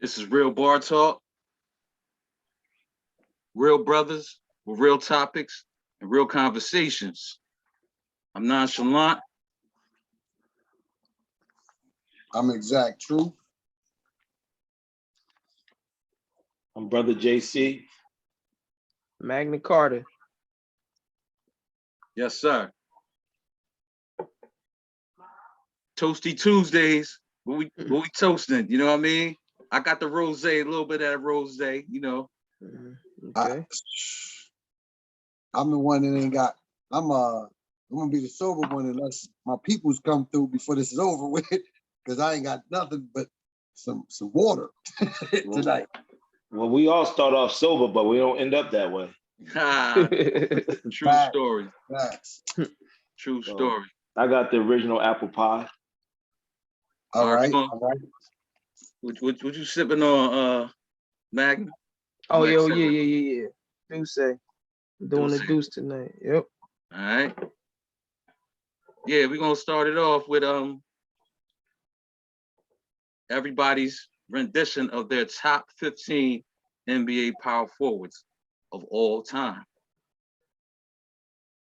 This is real bar talk, real brothers with real topics and real conversations. I'm nonchalant. I'm Exact Truth. I'm Brother JC. Magna Carta. Yes, sir. Toasty Tuesdays. What we toasting? You know what I mean? I got the rose, a little bit of that rose, you know. Okay. I'm the one that ain't got. I'm gonna be the sober one unless my peoples come through before this is over with, because I ain't got nothing but some water tonight. Well, we all start off sober, but we don't end up that way. True story. Facts. True So, story. I got the original apple pie. All right. What you sipping on, Magna? Oh, Like yo, seven. yeah. Deuce. Doing the deuce tonight. Yep. All right. Yeah, we're gonna start it off with everybody's rendition of their top 15 NBA power forwards of all time.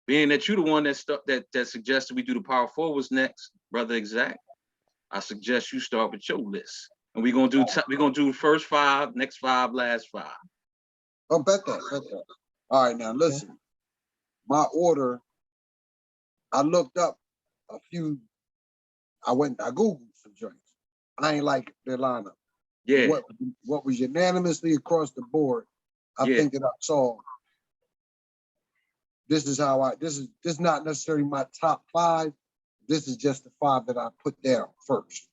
Being that you're the one that suggested we do the power forwards next, Brother Exact, I suggest you start with your list. And we're gonna do first five, next five, last five. Oh, bet that. All right, now listen. My order, I looked up a few, I Googled some joints. I ain't like their lineup. Yeah. What was unanimously across the board, I think that I saw. This is not necessarily my top five. This is just the five that I put down first.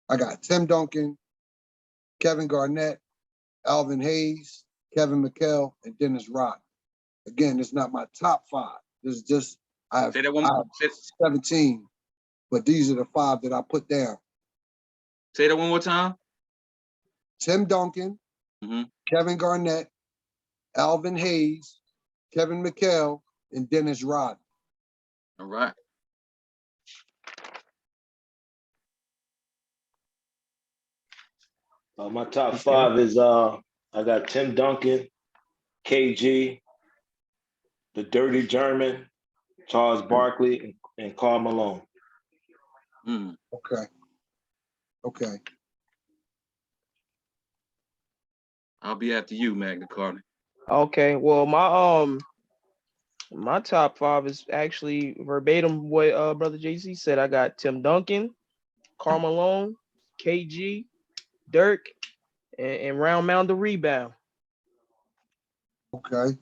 I got Tim Duncan, Kevin Garnett, Alvin Hayes, Kevin McHale, and Dennis Rodman. Again, it's not my top five. This is just, I have 17, but these are the five that I put down. Say that one more time. Tim Duncan, Kevin Garnett, Alvin Hayes, Kevin McHale, and Dennis Rodman. All right. My top five is I got Tim Duncan, KG, the Dirty German, Charles Barkley, and Karl Malone. Okay. I'll be after you, Magna Carta. Okay. Well, my top five is actually verbatim what Brother JC said. I got Tim Duncan, Karl Malone, KG, Dirk, and round mound the rebound. Okay.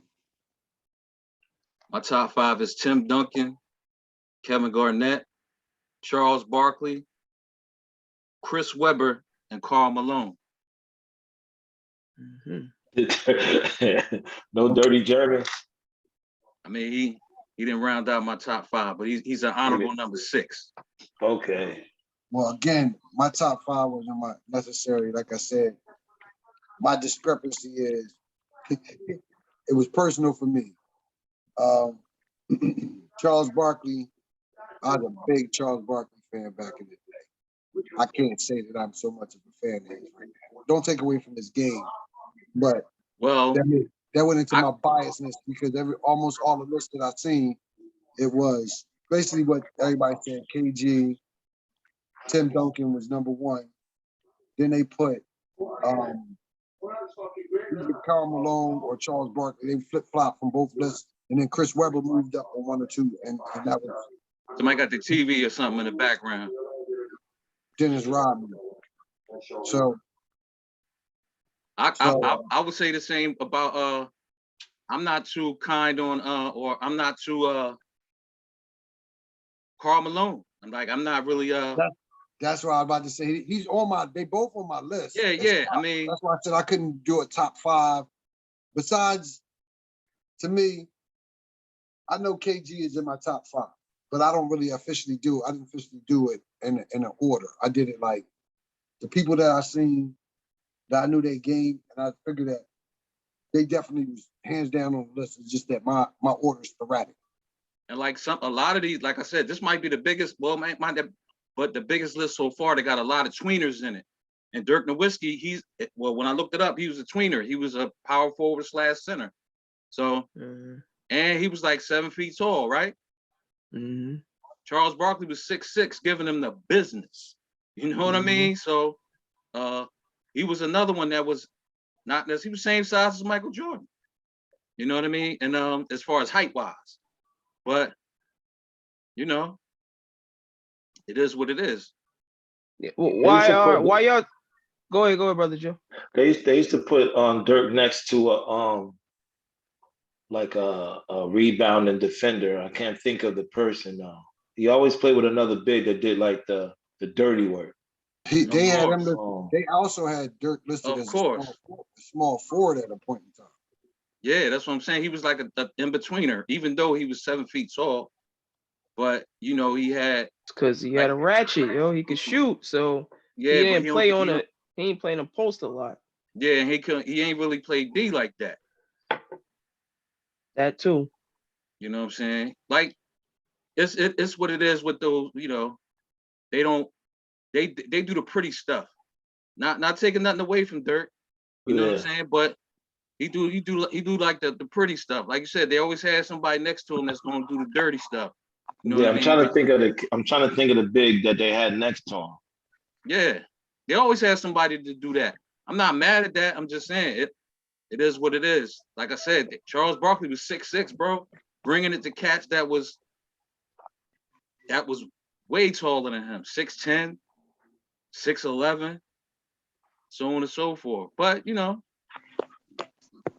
My top five is Tim Duncan, Kevin Garnett, Charles Barkley, Chris Webber, and Karl Malone. No Dirty German. I mean, he didn't round out my top five, but he's an honorable number 6. Okay. Well, again, my top five wasn't necessary. Like I said, my discrepancy is it was personal for me. Charles Barkley, I was a big Charles Barkley fan back in the day. I can't say that I'm so much of a fan of his right now. Don't take away from his game, but that went into my biasness because almost all the lists that I've seen, it was basically what everybody said. KG, Tim Duncan was number 1. Then they put either Karl Malone or Charles Barkley. They flip-flop from both lists. And then Chris Webber moved up on 1 or 2. And that was... Somebody got the TV or something in the background. Dennis Rodman. So... I would say the same about I'm not too kind on or I'm not too Karl Malone. I'm not really That's what I was about to say. He's on they both on my list. Yeah. I mean, that's why I said I couldn't do a top 5. Besides, to me, I know KG is in my top 5, but I don't really officially do it. I didn't officially do it in an order. I did it like the people that I seen that I knew their game, and I figured that they definitely was hands down on the list. It's just that my order is sporadic. And like a lot of these, like I said, this might be the biggest, but the biggest list so far, they got a lot of tweeners in it. And Dirk Nowitzki, when I looked it up, he was a tweener. He was a power forward / center. So, and he was like 7 feet tall, right? Charles Barkley was 6'6", giving him the business. You know what I mean? So, he was another one that was not necessarily, he was the same size as Michael Jordan. You know what I mean? And as far as height wise, but you know, it is what it is. Yeah. Well, why y'all? Go ahead, brother Joe. They used to put Dirk next to a rebounding defender. I can't think of the person now. He always played with another big that did like the dirty work. They had him. They also had Dirk listed as a small forward at a point in time. Yeah, that's what I'm saying. He was like a in-betweener, even though he was 7 feet tall. But you know, he had because he had a ratchet, yo. He could shoot, so yeah, he didn't play on a. He ain't playing a post a lot. Yeah, and he ain't really played D like that. That too. You know what I'm saying? Like it's what it is with those. You know, they do the pretty stuff. Not taking nothing away from Dirk. You know what I'm saying? But he do like the pretty stuff. Like you said, they always had somebody next to him that's going to do the dirty stuff. You know I'm trying to think of the big that they had next to him. Yeah, they always have somebody to do that. I'm not mad at that. I'm just saying it is what it is. Like I said, Charles Barkley was 6'6", bro, bringing it to cats that was way taller than him, 6'10", 6'11", so on and so forth. But you know,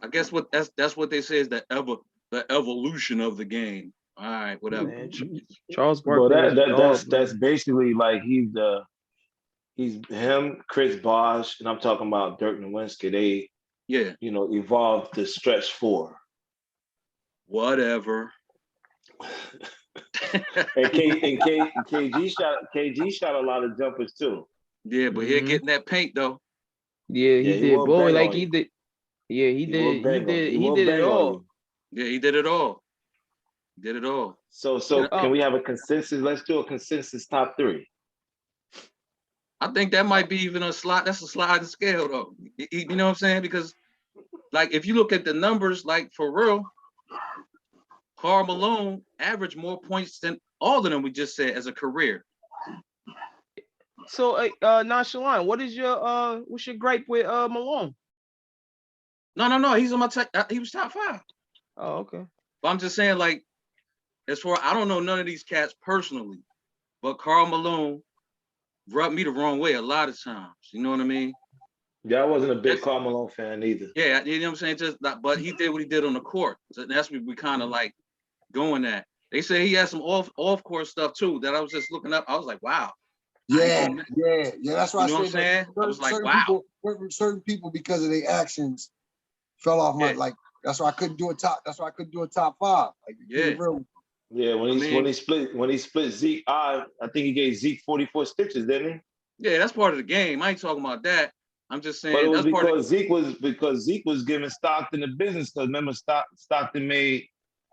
I guess that's what they say is the evolution of the game. All right, whatever. Man, Charles Barkley. Well, that's basically like he's him, Chris Bosh, and I'm talking about Dirk Nowitzki. They evolved the stretch 4. Whatever. and KG shot a lot of jumpers too. Yeah, but he'll get in that paint though. Yeah, he did. Boy, like he did. Yeah, he did it all. Yeah, he did it all. Did it all. So can we have a consensus? Let's do a consensus top 3. I think that might be even a slide. That's a sliding scale though. You know what I'm saying? Because like if you look at the numbers, like for real, Karl Malone averaged more points than all of them we just said as a career. So Nonchalant, what's your gripe with Malone? No. He's on my he was top 5. Oh, okay. But I'm just saying, like, as far I don't know none of these cats personally, but Karl Malone rubbed me the wrong way a lot of times. You know what I mean? Yeah, I wasn't a big Karl Malone fan either. Yeah, you know what I'm saying? But he did what he did on the court. So that's what we kind of like going at. They say he had some off court stuff too that I was just looking up. I was like, wow. Yeah. That's why you know what I'm saying? I was like, wow. Certain people, because of their actions, fell off my like. That's why I couldn't do a top. That's why I couldn't do a top 5. Like, yeah. When he split Zeke, I think he gave Zeke 44 stitches, didn't he? Yeah, that's part of the game. I ain't talking about that. I'm just saying. But it was because Zeke was giving Stockton the business. Because remember, Stockton made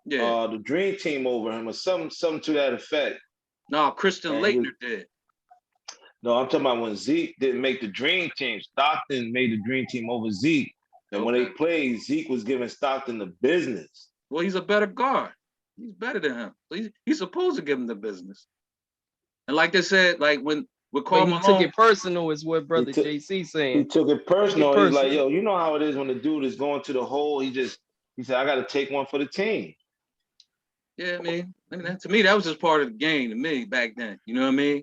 the Dream Team over him, or something to that effect. No, Christian Laettner did. No, I'm talking about when Zeke didn't make the Dream Team. Stockton made the Dream Team over Zeke. And when they played, Zeke was giving Stockton the business. Well, he's a better guard. He's better than him. So he's supposed to give him the business. And like they said, like with Karl Malone, he took it personal, is what brother JC saying. He took it personal. He's like, yo, you know how it is when the dude is going to the hole. He said, I got to take one for the team. Yeah, I mean, to me, that was just part of the game to me back then. You know what I mean?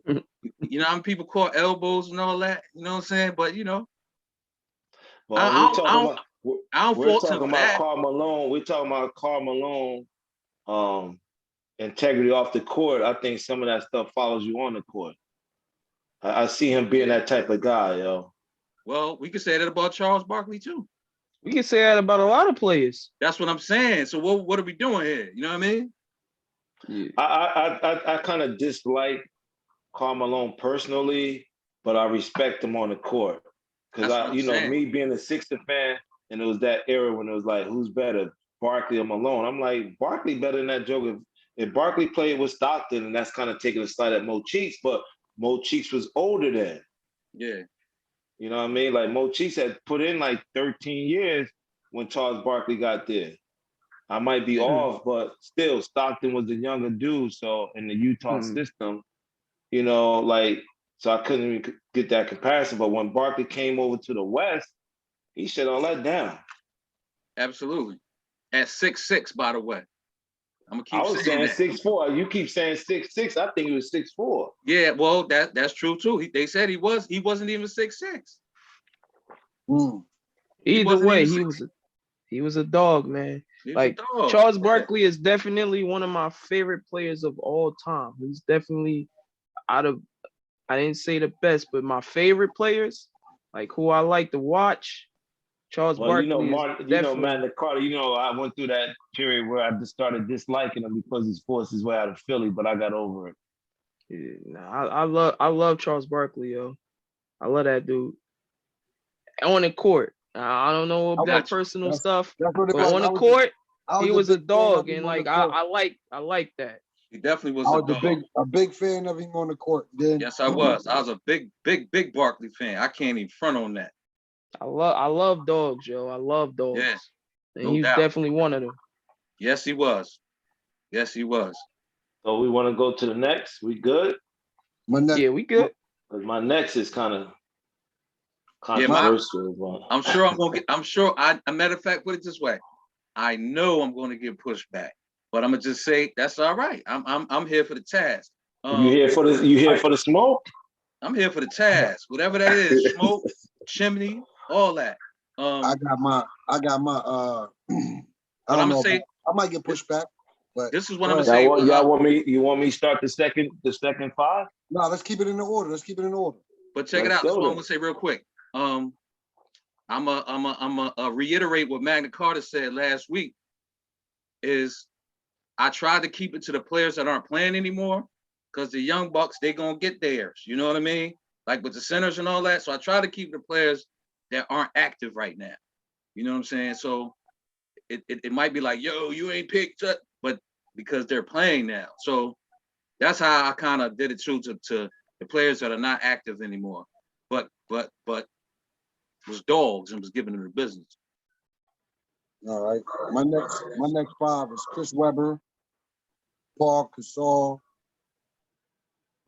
You know how many people caught elbows and all that? You know what I'm saying? But, you know, well, I don't fault him for that. Karl Malone. We're talking about Karl Malone integrity off the court. I think some of that stuff follows you on the court. I see him being that type of guy, yo. Well, we could say that about Charles Barkley, too. We can say that about a lot of players. That's what I'm saying. So what are we doing here? You know what I mean? Yeah. I kind of dislike Karl Malone personally, but I respect him on the court. Because me being a Sixers fan, and it was that era when it was like, who's better, Barkley or Malone? I'm like, Barkley better than that joke. If Barkley played with Stockton, and that's kind of taking a slight at Mo Cheeks, but Mo Cheeks was older then. Yeah. You know what I mean? Like Mochise had put in like 13 years when Charles Barkley got there. I might be off, but still, Stockton was a younger dude. So in the Utah system, you know, like, so I couldn't even get that comparison. But when Barkley came over to the West, he shut all that down. Absolutely. At 6'6", by the way. I'm gonna keep I was saying 6'4". You keep saying 6'6". I think he was 6'4". Yeah, well, that's true too. They said he wasn't even 6'6". Either way, he was a dog, man. Like Charles Barkley is definitely one of my favorite players of all time. He's definitely I didn't say the best, but my favorite players, like who I like to watch, Charles Barkley. Magna Carta, I went through that period where I just started disliking him because he's forced his way out of Philly, but I got over it. Yeah, I love Charles Barkley, yo. I love that dude. On the court. I don't know about personal stuff, but on the court, he was a dog, and like I like that. He definitely was a dog. A big fan of him on the court. Yes, I was. I was a big Barkley fan. I can't even front on that. I love dogs, yo. I love dogs. Yeah, and he's definitely one of them. Yes, he was. Yes, he was. So we want to go to the next. We good? Yeah, we good. Because my next is kind of controversial. I'm sure I'm gonna get. I'm sure. A matter of fact, put it this way. I know I'm going to get pushed back, but I'm gonna just say that's all right. I'm here for the task. You here for the smoke? I'm here for the task. Whatever that is, smoke, chimney, all that. I got my. I don't know. I might get pushed back, but this is what I'm gonna say. Y'all want me? You want me to start the second five? No, let's keep it in the order. But check it out. That's what I'm gonna say real quick. I'm a reiterate what Magna Carta said last week. Is I tried to keep it to the players that aren't playing anymore, because the young bucks, they gonna get theirs. You know what I mean? Like with the centers and all that. So I try to keep the players that aren't active right now. You know what I'm saying? So it might be like, yo, you ain't picked up, but because they're playing now. So that's how I kind of did it too to the players that are not active anymore. But was dogs and was giving them the business. All right. My next five is Chris Webber, Paul Gasol,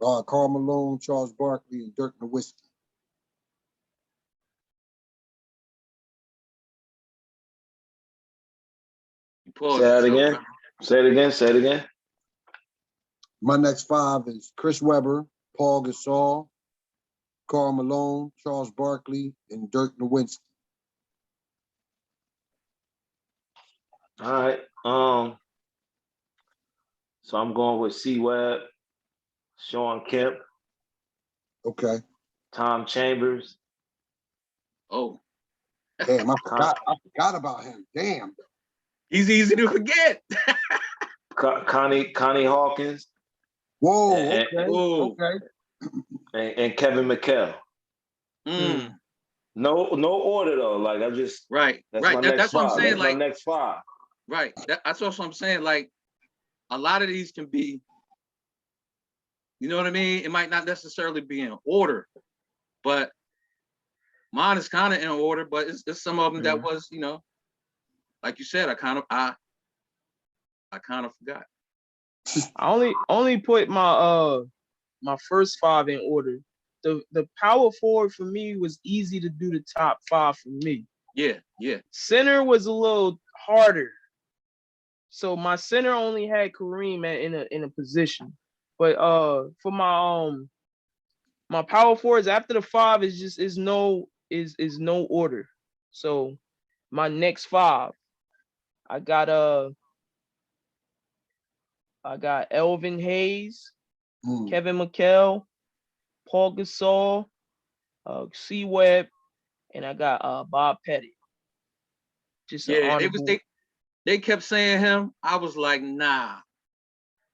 Karl Malone, Charles Barkley, and Dirk Nowitzki. Say it again. My next five is Chris Webber, Paul Gasol, Karl Malone, Charles Barkley, and Dirk Nowitzki. All right. So I'm going with C-Web, Sean Kemp. Okay. Tom Chambers. Oh. Damn, I forgot about him. Damn. He's easy to forget. Connie Hawkins. Whoa, okay. And Kevin McHale. No order though. Like I just That's what I'm saying. That's my next five. Right. That's what I'm saying. Like a lot of these can be, you know what I mean? It might not necessarily be in order, but mine is kind of in order. But it's some of them that was, like you said, I kind of forgot. I only put my my first five in order. The power forward for me was easy to do the top five for me. Yeah. Center was a little harder. So my center only had Kareem in a position. But for my power forwards after the five is no order. So my next five, I got Elvin Hayes, Kevin McHale, Paul Gasol, C-Web, and I got Bob Petty. Just they kept saying him. I was like, nah.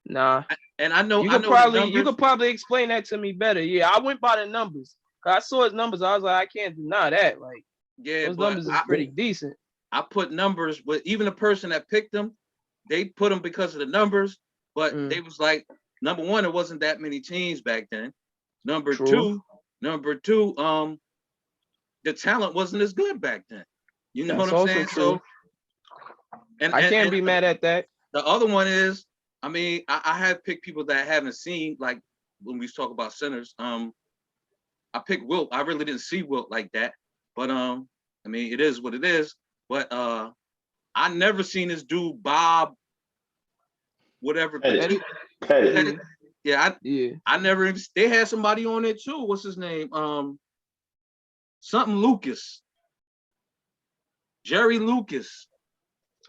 And I know you could probably explain that to me better. Yeah, I went by the numbers. I saw his numbers. I was like, I can't deny that. Like, those numbers are pretty decent. I put numbers, but even the person that picked them, they put them because of the numbers. But they was like, number one, there wasn't that many teams back then. Number two, the talent wasn't as good back then. You know That's what I'm also saying? true. So, and I can't be mad at that. The other one is, I mean, I have picked people that I haven't seen, like when we talk about centers. I picked Wilt. I really didn't see Wilt like that, but I mean, it is what it is. But I never seen this dude Bob, whatever. Pettit. Yeah, I never even. They had somebody on it too. What's his name? Something Lucas. Jerry Lucas.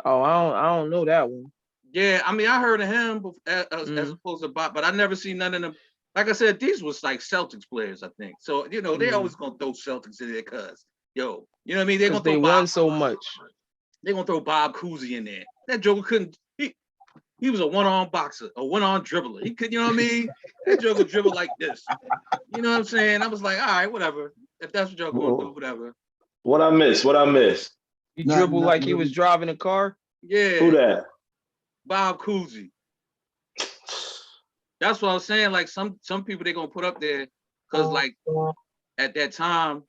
Oh, I don't know that one. Yeah, I mean, I heard of him as opposed to Bob, but I never seen none of them. Like I said, these was like Celtics players, I think. So, you know, they always gonna throw Celtics in there because, yo, you know what I mean? They're gonna throw they won so much. They're gonna throw Bob Cousy in there. That Joker couldn't, he was a one-arm boxer, a one-arm dribbler. He could, you know what I mean? That Joker dribble like this. You know what I'm saying? I was like, all right, whatever. If that's what y'all gonna do, whatever. What I miss? He dribbled like he was driving a car? Yeah. Who that? Bob Cousy. That's what I was saying. Like some people they're gonna put up there because like at that time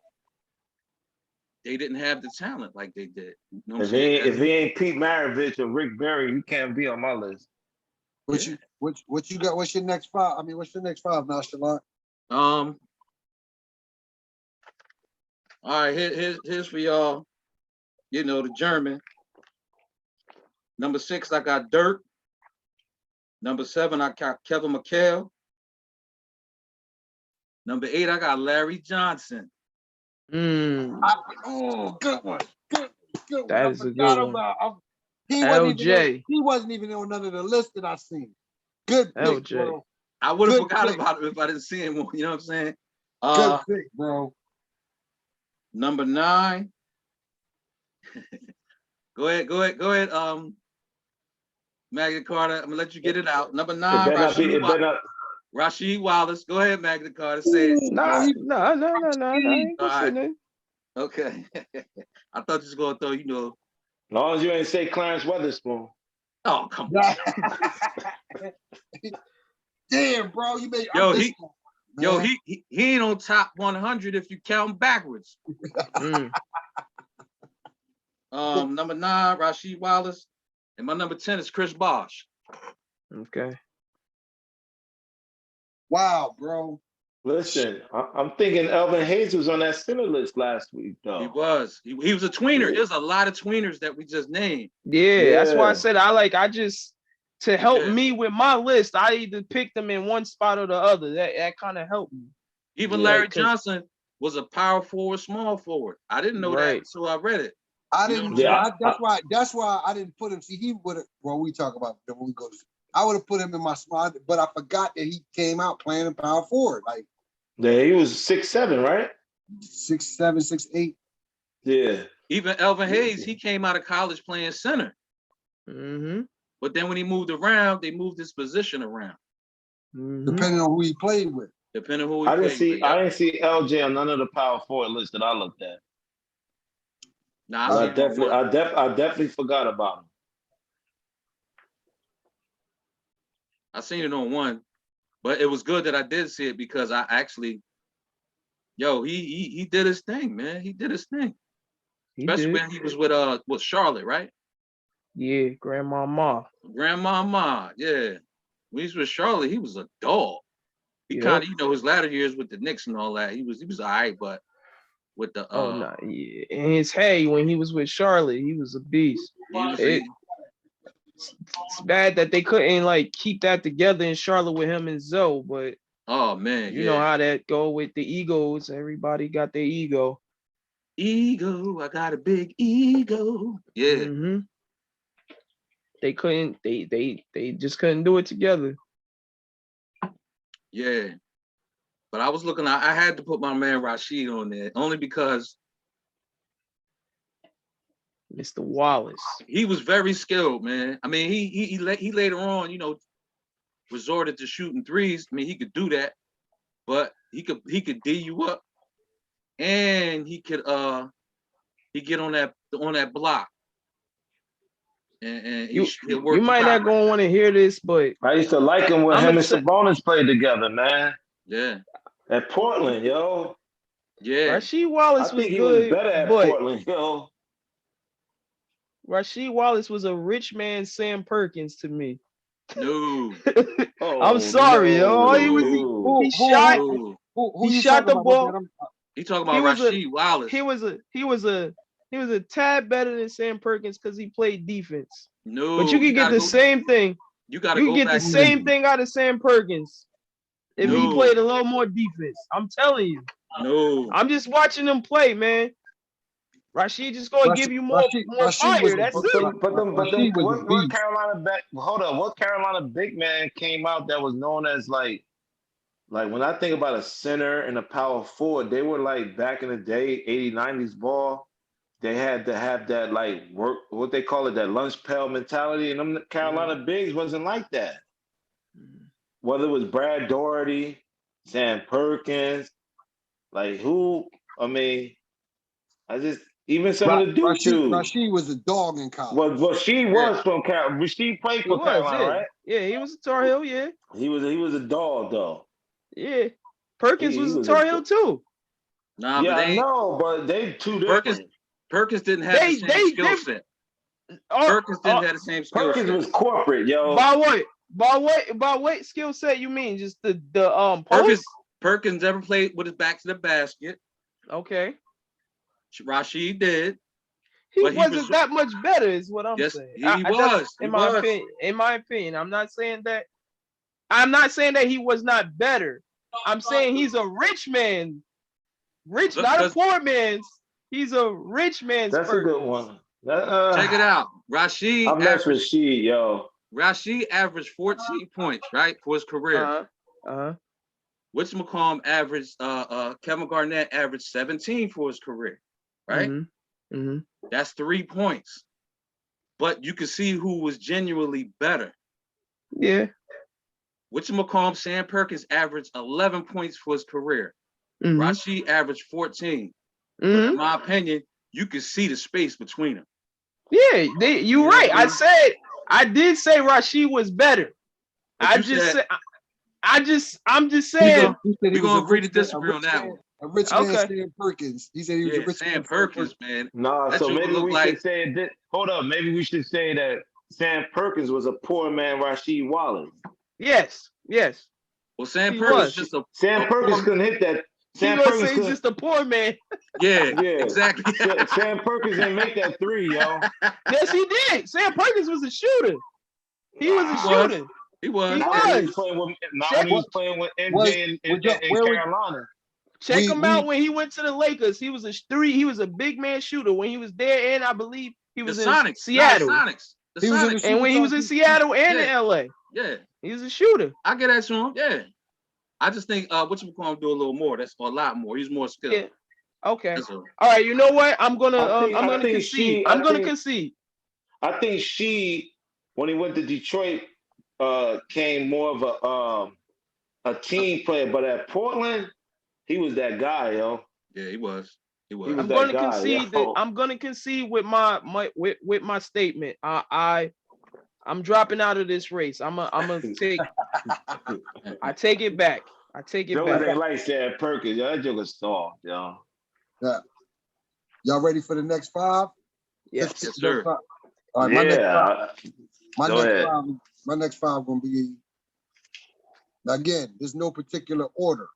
they didn't have the talent like they did. You know what if he ain't Pete Maravich or Rick Barry, he can't be on my list. What you got? What's your next five? I mean, what's your next five, Nonchalant? All right, here's for y'all. You know, the German. Number 6, I got Dirk. Number 7, I got Kevin McHale. Number 8, I got Larry Johnson. Good one. Good one. That is a good one. He wasn't even on none of the lists that I seen. Good pick, bro. I would have forgot about it if I didn't see him. You know what I'm saying? Good pick, bro. Number 9. Go ahead. Magna Carta, I'm gonna let you get it out. Number 9, Rasheed Wallace. Go ahead, Magna Carta. Say it. No. Okay. I thought you was gonna throw, you know. As long as you ain't say Clarence Weatherspoon. Oh, come on. Damn, bro. You made he ain't on top 100 if you count backwards. Number 9, Rasheed Wallace. And my number 10 is Chris Bosh. Okay. Wow, bro. Listen, I'm thinking Elvin Hayes was on that center list last week, though. He was. He was a tweener. Yeah. There's a lot of tweeners that we just named. Yeah, that's why I said to help me with my list, I either pick them in one spot or the other. That kind of helped me. Even Larry Johnson was a power forward, small forward. I didn't know that, so I read it. I didn't. That's why I didn't put him. See, he would have. Well, we talk about when we go to. I would have put him in my spot, but I forgot that he came out playing a power forward. Like, yeah, he was 6'7", right? 6'7", 6'8". Yeah. Even Elvin Hayes, he came out of college playing center. But then when he moved around, they moved his position around. Depending on who he played with. Depending on who he played with. I didn't see LJ on none of the power forward lists that I looked at. Nah, I definitely forgot about him. I seen it on one, but it was good that I did see it because I actually, he did his thing, man. He did his thing. Especially when he was with Charlotte, right? Yeah, Grandmama. Yeah. When he was with Charlotte, he was a dog. He kind of, his latter years with the Knicks and all that, he was all right, but with the in his hay when he was with Charlotte, he was a beast. It's bad that they couldn't keep that together in Charlotte with him and Zoe, but oh man, you know how that go with the egos. Everybody got their ego. I got a big ego. Yeah. They couldn't. They just couldn't do it together. Yeah. But I was looking. I had to put my man Rasheed on there only because Mr. Wallace. He was very skilled, man. I mean, he later on, resorted to shooting threes. I mean, he could do that, but he could D you up, and he could get on that block. And you might not gonna want to hear this, but I used to like him when him and Sabonis played together, man. Yeah. At Portland, yo. Yeah. Rasheed Wallace was think he good, was better at but Portland, yo. Rasheed Wallace was a rich man Sam Perkins to me. No. I'm sorry, yo. He shot Who you shot talking the about? ball. He talking about Rasheed Wallace. He was a tad better than Sam Perkins because he played defense. No, but you can get the same thing. You gotta You go can get back the same thing out of Sam Perkins if he played a little more defense. I'm telling you. No. I'm just watching him play, man. Rasheed just gonna give you more fire. That's it. But what Carolina big man came out that was known as like when I think about a center and a power forward, they were like back in the day, 80s, 90s ball. They had to have that like work, what they call it, that lunch pail mentality. And them Carolina bigs wasn't like that. Whether it was Brad Doherty, Sam Perkins, like who, I mean, even some of the dudes. Rasheed was a dog in college. Well, she was from Carolina. She played for Carolina, right? Yeah, he was a Tar Heel, yeah. He was a dog, though. Yeah. Perkins was a Tar Heel, too. Nah, yeah, I know, but they two different. Perkins didn't have the same skill set. Perkins didn't have the same skill set. Perkins was corporate, yo. By what skill set you mean? Just the post? Perkins never played with his back to the basket. Okay. Rasheed did. He wasn't that much better, is what I'm saying. He was. In my opinion. I'm not saying that he was not better. I'm saying he's a rich man. Rich, not a poor man's. He's a rich man's. That's a good one. Check it out. Rasheed. I'm not Rasheed, yo. Rasheed averaged 14 points, right, for his career. Whatchamacallit averaged, Kevin Garnett averaged 17 for his career, right? That's 3 points. But you can see who was genuinely better. Yeah. Whatchamacallit, Sam Perkins averaged 11 points for his career. Rasheed averaged 14. But in my opinion, you can see the space between them. Yeah, you're right. I did say Rasheed was better. I'm just saying. We're gonna agree to disagree on that one. A rich man, Sam Perkins. He said he was a rich Sam Perkins, man. No, so maybe we should say that. Hold up, maybe we should say that Sam Perkins was a poor man, Rasheed Wallace. Yes. Well, Sam Perkins Sam Perkins couldn't hit that. Sam Perkins he's just a poor man. Yeah, exactly. Sam Perkins didn't make that three, yo. Yes, he did. Sam Perkins was a shooter. He was a shooter. He was. He was playing with MJ in Carolina. Check him out when he went to the Lakers. He was a big man shooter when he was there, and I believe he was in Seattle. The Sonics. And when he was in Seattle and in LA. Yeah. He was a shooter. I get that to him. Yeah. I just think whatchamacallit do a little more. That's a lot more. He's more skilled. Yeah. Okay. All right. You know what? I'm gonna concede. I'm gonna concede. I think when he went to Detroit, came more of a team player, but at Portland, he was that guy, yo. Yeah, he was. I'm gonna concede that. I'm gonna concede with my statement. I'm dropping out of this race. I'm gonna take. I take it back. Joker ain't like Sam Perkins. Yo, that Joker's soft, yo. Yeah. Y'all ready for the next 5? Yes, sir. All right, my next five gonna be, again, there's no particular order.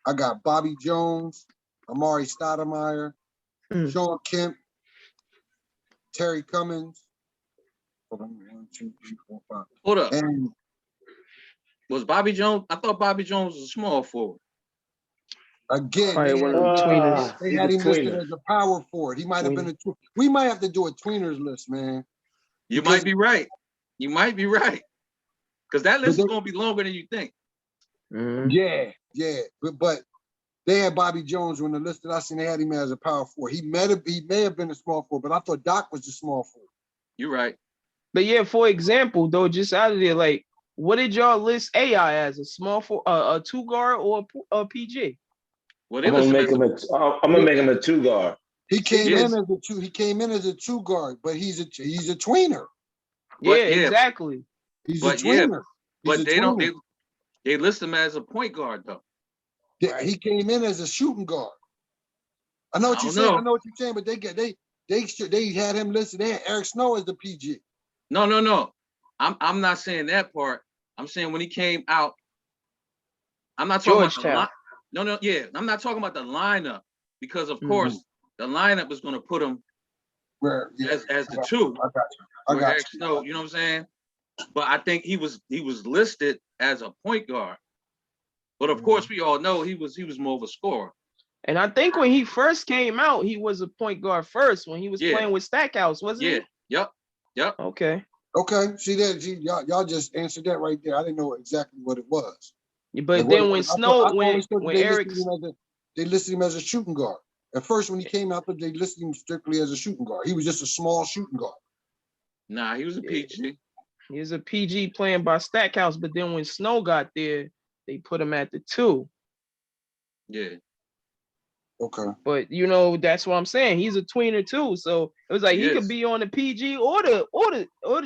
I got Bobby Jones, Amari Stoudemire, Sean Kemp, Terry Cummings. Hold on, 1, 2, 3, 4, 5. Hold up. And was Bobby Jones? I thought Bobby Jones was a small forward. Again, they had him listed as a power forward. He might have been a. We might have to do a tweeners list, man. You might be right. Because that list is gonna be longer than you think. Yeah. But they had Bobby Jones when the list that I seen. They had him as a power forward. He may have been a small forward, but I thought Doc was the small forward. You're right. But yeah, for example, though, just out of there, like, what did y'all list AI as? A small forward, a 2 guard, or a PG? I'm gonna make him a 2 guard. He came in as a 2 guard, but he's a tweener. Yeah, exactly. He's a tweener. But they list him as a point guard though. Yeah, he came in as a shooting guard. I know what you're saying. I know what you're saying, but they had him listed. They had Eric Snow as the PG. No. I'm not saying that part. I'm saying when he came out. I'm not talking about the line. No. I'm not talking about the lineup because of course the lineup is going to put him as the two. I got you. Snow, you know what I'm saying? But I think he was listed as a point guard. But of course, we all know he was more of a scorer. And I think when he first came out, he was a point guard first when he was playing with Stackhouse, wasn't he? Yep. Okay. See that? Y'all just answered that right there. I didn't know exactly what it was. But then when Eric, they listed him as a shooting guard. At first, when he came out, they listed him strictly as a shooting guard. He was just a small shooting guard. Nah, he was a PG. He was a PG playing by Stackhouse, but then when Snow got there, they put him at the 2. Yeah. Okay. But that's what I'm saying. He's a tweener too, so it was like he could be on the PG or the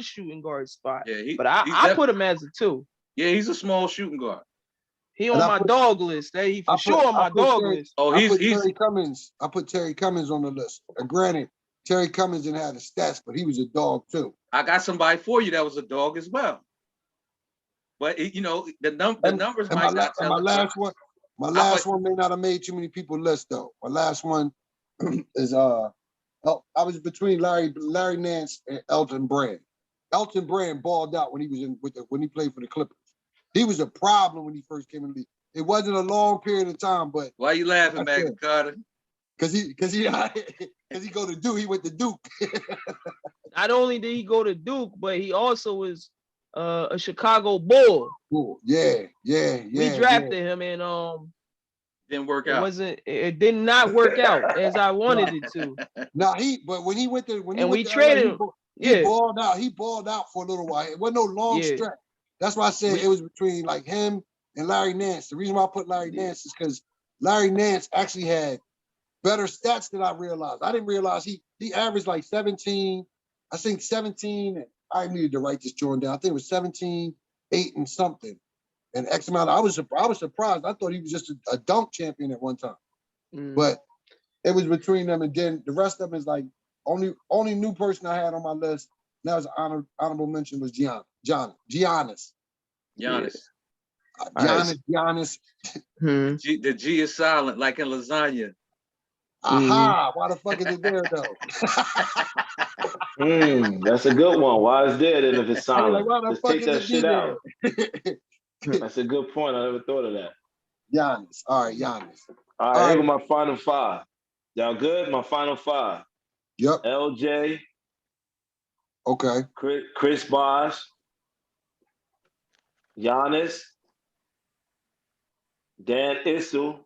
shooting guard spot. Yeah. But I put him as a 2. Yeah, he's a small shooting guard. He on my dog list. He for sure on my dog list. Oh, he's Terry Cummings. I put Terry Cummings on the list. Granted, Terry Cummings didn't have the stats, but he was a dog too. I got somebody for you that was a dog as well. But the numbers might not tell. My last one may not have made too many people list though. My last one is I was between Larry Nance and Elton Brand. Elton Brand balled out when he was when he played for the Clippers. He was a problem when he first came in the league. It wasn't a long period of time, but why you laughing, Maggie Carter? Because he go to Duke. He went to Duke. Not only did he go to Duke, but he also was a Chicago Bull. Cool. Yeah. We drafted him and didn't work out. It did not work out as I wanted it to. But when he went to we traded him. He balled out. He balled out for a little while. It wasn't no long stretch. That's why I said it was between like him and Larry Nance. The reason why I put Larry Nance is because Larry Nance actually had better stats than I realized. I didn't realize he averaged like 17. I think 17. I needed to write this joint down. I think it was 17, 8 and something. And X amount. I was surprised. I thought he was just a dunk champion at one time. But it was between them, and then the rest of them is like only new person I had on my list. That was honorable mention was Giannis. Giannis. The G is silent, like in lasagna. Aha! Why the fuck is it there though? That's a good one. Why is there then if it's silent? Just take that shit out. That's a good point. I never thought of that. Giannis. All right, Giannis. All right, here go my final 5. Y'all good? My final 5. Yep. LJ. Okay. Chris Bosh. Giannis. Dan Issel.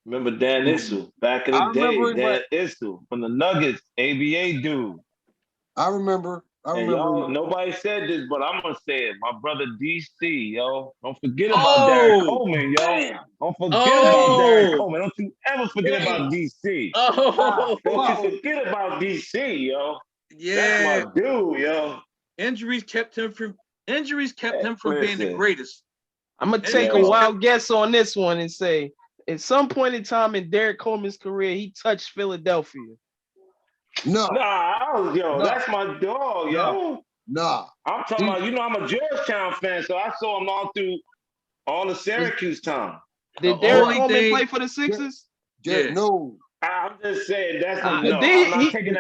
Remember Dan Issel back in the day? Dan Issel from the Nuggets, ABA dude. I remember. Y'all, nobody said this, but I'm gonna say it. My brother DC, yo. Don't forget about Derek Coleman, yo. Damn. Don't forget about Derek Coleman. Don't you ever forget about DC. Don't you forget about DC, yo. Yeah. That's my dude, yo. Injuries kept him from being the greatest. I'm gonna take a wild guess on this one and say, at some point in time in Derek Coleman's career, he touched Philadelphia. No. That's my dog, yo. Nah. I'm talking about, I'm a Georgetown fan, so I saw him all through all the Syracuse time. Did Derek Coleman play for the Sixers? Yeah. No. I'm just saying that's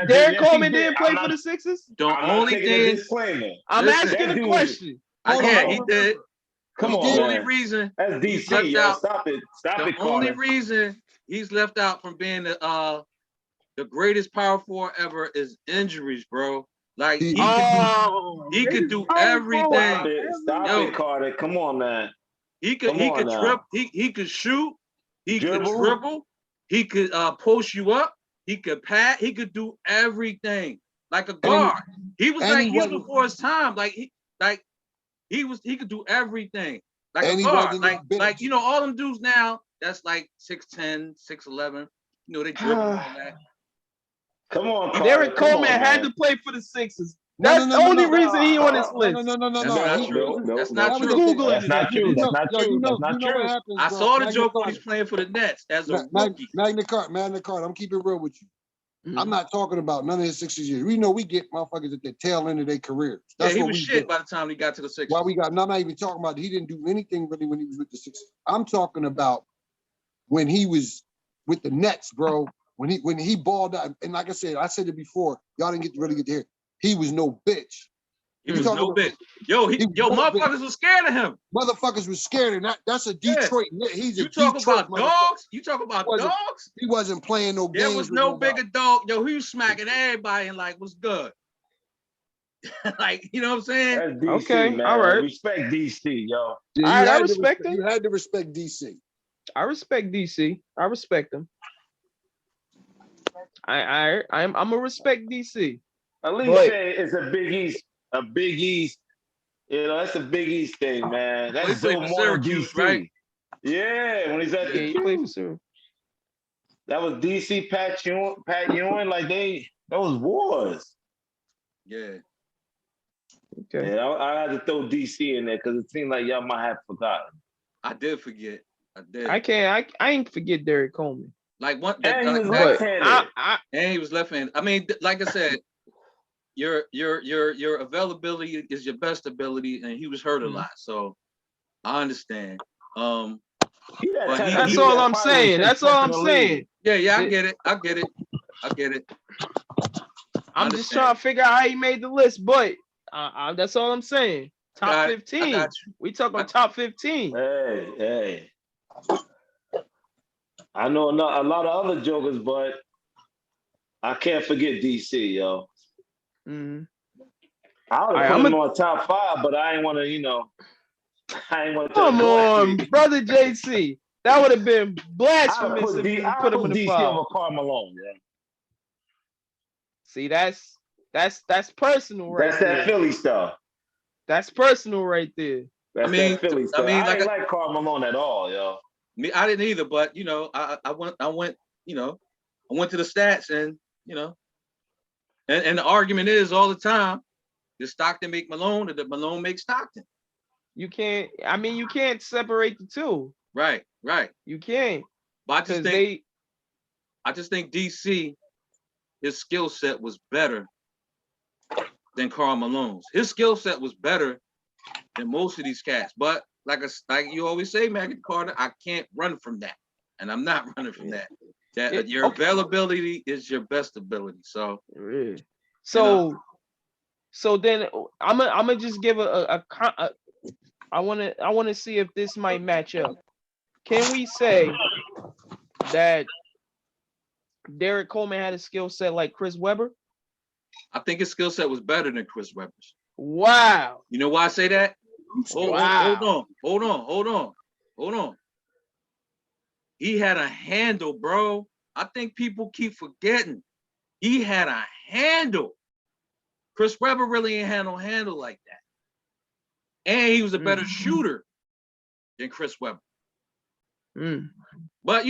Derek Coleman didn't play for the Sixers? I'm asking a question. He did. Come on, the only reason that's DC. Stop it. The only reason he's left out from being the greatest power forward ever is injuries, bro. Like he could do everything. Stop it, Carter. Come on, man. He could trip. He could shoot. He could dribble. He could post you up. He could pass. He could do everything like a guard. He was before his time. He could do everything like a guard. Like all them dudes now that's like 6'10", 6'11". They dribble all that. Come on, Carter. Derek Coleman had to play for the Sixers. That's the only reason he on this list. No. That's not true. Googling That's not true. That's not true. You That's not know what true. happens, I bro. saw the joke when he's playing for the Nets as a rookie. Magna Carta. I'm keeping it real with you. I'm not talking about none of his 60 years. We know we get motherfuckers at the tail end of their careers. That's he what was we shit get. by the time he got to the Sixers. Why we got? No, I'm not even talking about. He didn't do anything really when he was with the Sixers. I'm talking about when he was with the Nets, bro. When he balled out, and like I said it before. Y'all didn't really get to hear it. He was no bitch. He was no bitch. Yo, motherfuckers was scared of him. Motherfuckers was scared, and that's a Detroit. Yeah. He's a Detroit. About dogs? You talk about dogs? He wasn't playing no games. There was no bigger dog. Yo, he was smacking everybody and like, what's good? Like, you know what I'm saying? That's DC, okay, man. all right. Respect DC, yo. Yeah, I respect him. You had to respect DC. I respect DC. I respect him. I'm gonna respect DC. At least say it's a Big East. A Big East. You know, that's a Big East thing, man. That's so more Syracuse, DC. right? Yeah, when he's at the he played for Syracuse. That was DC, Pat Ewing, like that was wars. Yeah. Okay. Yeah, I had to throw DC in there because it seemed like y'all might have forgotten. I did forget. I did. I ain't forget Derek Coleman. Like what? And he was left-handed. And he was left-handed. I mean, like I said, your availability is your best ability, and he was hurt a lot. So I understand. That's all I'm saying. That's all I'm saying. Yeah, I get it. I'm just trying to figure out how he made the list, but that's all I'm saying. Top 15. We talk about top 15. Hey. I know a lot of other jokers, but I can't forget DC, yo. Mm-hmm. I would have put him on top 5, but I ain't want to, I ain't want to. Come on, brother JC. That would have been blasphemous if you put him in the DC 5. over Karl Malone, yeah. See, that's personal right there. That's there. that Philly stuff. That's personal right there. That Philly stuff. I ain't like Karl Malone at all, yo. Me, I didn't either, but I went, I went to the stats and and the argument is all the time, did Stockton make Malone or did Malone make Stockton? You can't separate the two. Right. You can't. But I just think DC, his skill set was better than Karl Malone's. His skill set was better than most of these cats. But like you always say, Magna Carta, I can't run from that. And I'm not running from that. Your availability is your best ability. So so then I'm gonna just give I want to see if this might match up. Can we say that Derek Coleman had a skill set like Chris Webber? I think his skill set was better than Chris Webber's. Wow. You know why I say that? Hold on. He had a handle, bro. I think people keep forgetting. He had a handle. Chris Webber really ain't had no handle like that. And he was a better shooter than Chris Webber. But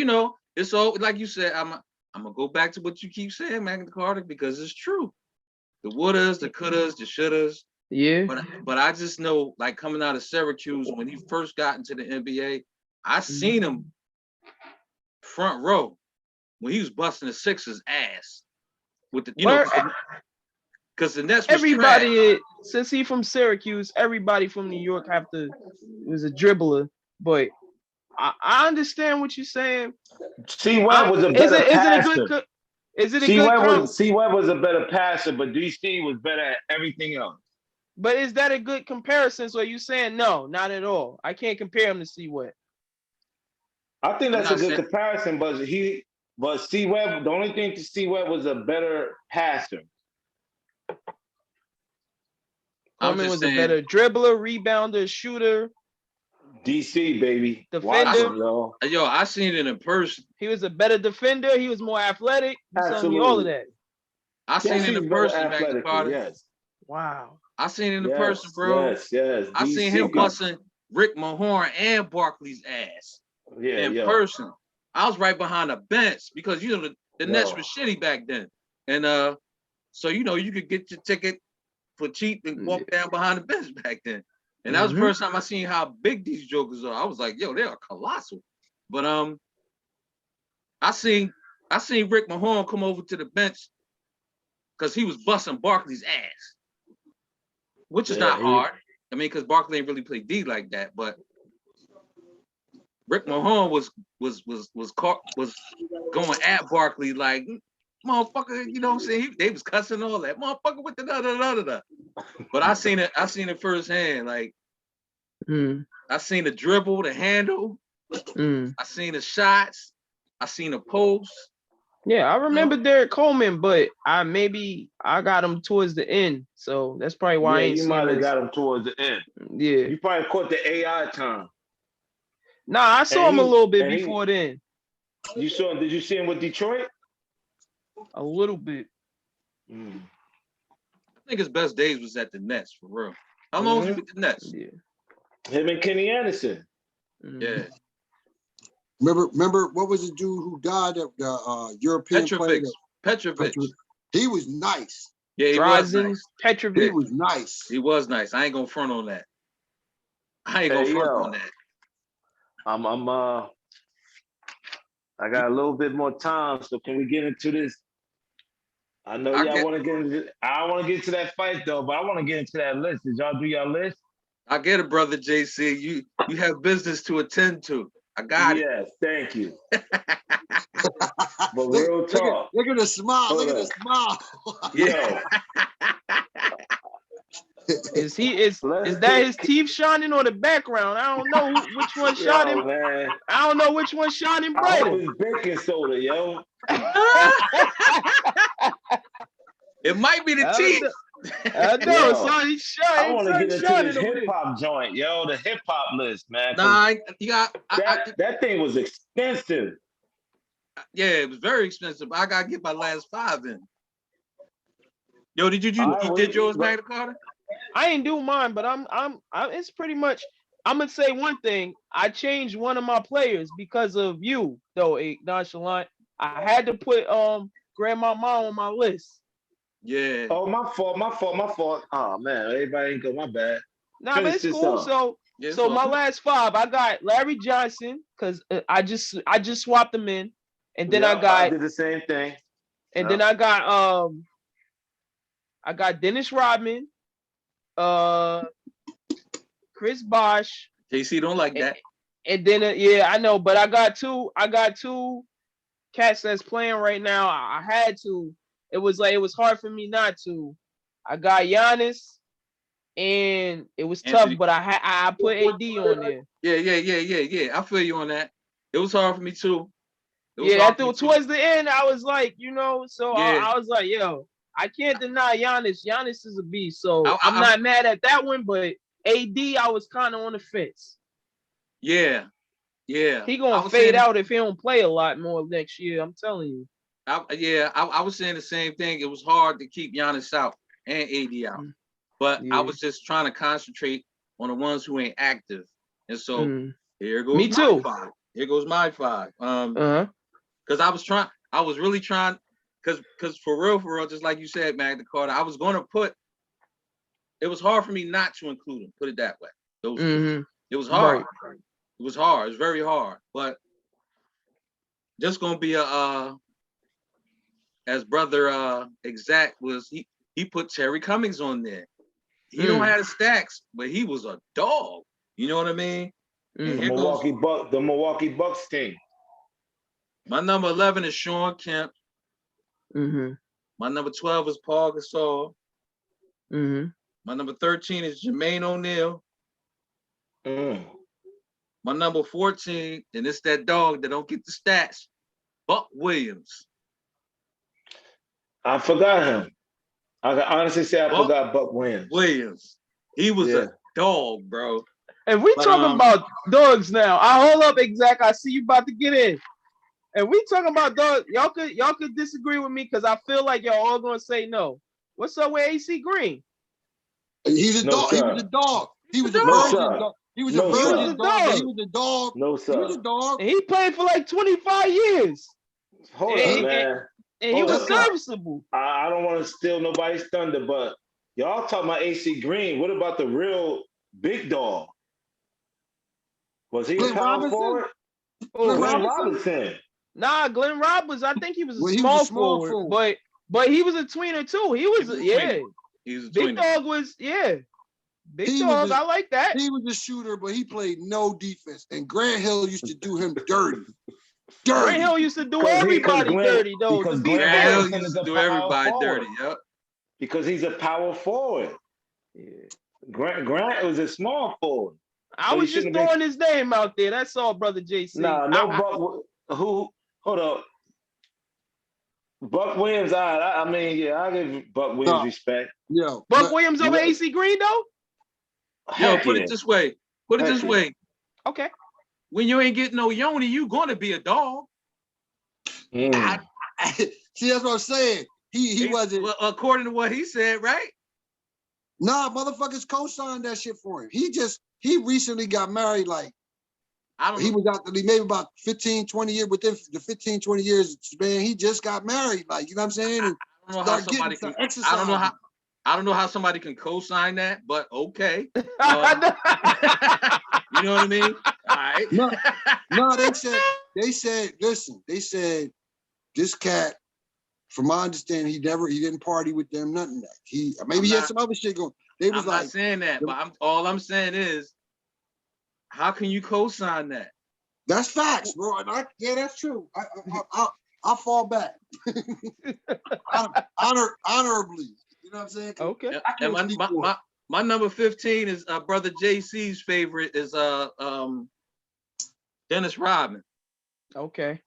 it's all like you said, I'm gonna go back to what you keep saying, Magna Carta, because it's true. The wouldas, the couldas, the shouldas. Yeah. But I just know, like coming out of Syracuse when he first got into the NBA, I seen him front row when he was busting the Sixers ass with the because the Nets was everybody since he from Syracuse, everybody from New York was a dribbler, but I understand what you're saying. C-Web was a better passer. C-Web was a better passer, but DC was better at everything else. But is that a good comparison? So are you saying no, not at all? I can't compare him to C-Web. I think that's a good comparison, but C-Web, the only thing to C-Web was a better passer. Coleman was a better dribbler, rebounder, shooter. DC, baby. Defender. Yo, I seen it in person. He was a better defender. He was more athletic. Absolutely. All of that. I seen it in person, Magna Carta. Yes. Wow. I seen it in person, bro. Yes. I seen him busting Rick Mahorn and Barkley's ass in person. I was right behind the bench because the Nets was shitty back then. And so you could get your ticket for cheap and walk down behind the bench back then. And that was the first time I seen how big these jokers are. I was like, yo, they are colossal. But I seen Rick Mahorn come over to the bench because he was busting Barkley's ass, which is not hard. I mean, because Barkley ain't really play D like that, but Rick Mahorn was going at Barkley like, motherfucker, you know what I'm saying? They was cussing all that, motherfucker with the da. But I seen it firsthand. Like, I seen the dribble, the handle, I seen the shots, I seen the post. Yeah, I remember Derek Coleman, but I got him towards the end, so that's probably why I ain't you might have got him towards the end. Yeah, you probably caught the AI time. Nah, I saw him a little bit before then. You saw him? Did you see him with Detroit? A little bit. I think his best days was at the Nets, for real. How long was he with the Nets? Yeah. Him and Kenny Anderson. Yeah. Remember what was the dude who died at the European Petrovic. He was nice. Yeah, he was nice. Petrovic. He was nice. He was nice. I ain't gonna front on that. I got a little bit more time, so can we get into this? I know y'all want to get into. I want to get to that fight though, but I want to get into that list. Did y'all do y'all list? I get it, brother JC. You have business to attend to. I got it. Yes, thank you. But real talk. Look at the smile. Look at the smile. Yeah. Is that his teeth shining or the background? I don't know which one shining. Man. I don't know which one shining brighter. I hope it's baking soda, yo. It might be the teeth. I know, son. He's shining. I want to get into this hip hop joint, yo. The hip hop list, man. Nah, that thing was expensive. Yeah, it was very expensive. I gotta get my last 5 in. Yo, did you did yours, Magna Carta? I ain't do mine, but I'm it's pretty much. I'm gonna say one thing. I changed one of my players because of you, though. Nonchalant. I had to put Grandma Mom on my list. Yeah. Oh, my fault. Oh man, everybody ain't go. My bad. Nah, but it's cool. So my last 5, I got Larry Johnson because I just swapped them in, and then I did the same thing. And then I got Dennis Rodman, Chris Bosh. JC don't like that. And then I know, but I got two cats that's playing right now. I had to. It was hard for me not to. I got Giannis, and it was tough, but I put AD on there. Yeah. I feel you on that. It was hard for me too. Towards the end, I was like, I was like, yo, I can't deny Giannis. Giannis is a beast, so I'm not mad at that one, but AD, I was kind of on the fence. Yeah. He gonna fade out if he don't play a lot more next year. I'm telling you. I was saying the same thing. It was hard to keep Giannis out and AD out, but I was just trying to concentrate on the ones who ain't active. And so here goes me too. 5. Here goes my 5. Because I was really trying, because for real, just like you said, Magna Carta, I was going to put. It was hard for me not to include them. Put it that way. It was hard. Right. It was hard. It was very hard. But just gonna be as brother Exact was, he put Terry Cummings on there. He don't have the stacks, but he was a dog. You know what I mean? The Milwaukee Bucks team. My number 11 is Sean Kemp. My number 12 is Paul Gasol. My number 13 is Jermaine O'Neal. My number 14, and it's that dog that don't get the stats, Buck Williams. I forgot him. I can honestly say I forgot Buck Williams. He was a dog, bro. And we talking about dogs now. I hold up, Exact. I see you about to get in. And we talking about dogs. Y'all could disagree with me because I feel like y'all all gonna say no. What's up with AC Green? He's a dog. He was a dog. He was a virgin dog. He was a virgin dog. He was a dog. No, sir. He was a dog. And he played for like 25 years. Hold on, man. And he was serviceable. I don't want to steal nobody's thunder, but Y'all talking about AC Green. What about the real big dog? Was he a power forward? Glenn Robinson. Nah, Glenn Roberts. I think he was a small forward, but he was a tweener too. He was Big Dog was Big Dog. I like that. He was a shooter, but he played no defense. And Grant Hill used to do him dirty. Grant Hill used to do everybody dirty though. Because Grant Hill used to do everybody dirty. Yep. Because he's a power forward. Yeah. Grant was a small forward. I was just throwing his name out there. That's all, brother JC. Hold up. Buck Williams, I mean, I give Buck Williams respect. Buck Williams over AC Green though? Put it this way. Okay. When you ain't getting no yoni, you gonna be a dog. See, that's what I'm saying. He wasn't. Well, according to what he said, right? Nah, motherfuckers co-signed that shit for him. He recently got married. Like, he was out the league maybe about 15, 20 years. Within the 15, 20 years, man, he just got married. Like, you know what I'm saying? And I don't know how somebody can co-sign that, but okay. You know what I mean? All right. No, they said, listen, this cat, from my understanding, he didn't party with them, nothing that. He had some other shit going. I'm not saying that, but all I'm saying is, how can you co-sign that? That's facts, bro. And that's true. I'll fall back. Honorably. You know what I'm saying? Okay. And my number 15 is brother JC's favorite is Dennis Rodman. Okay.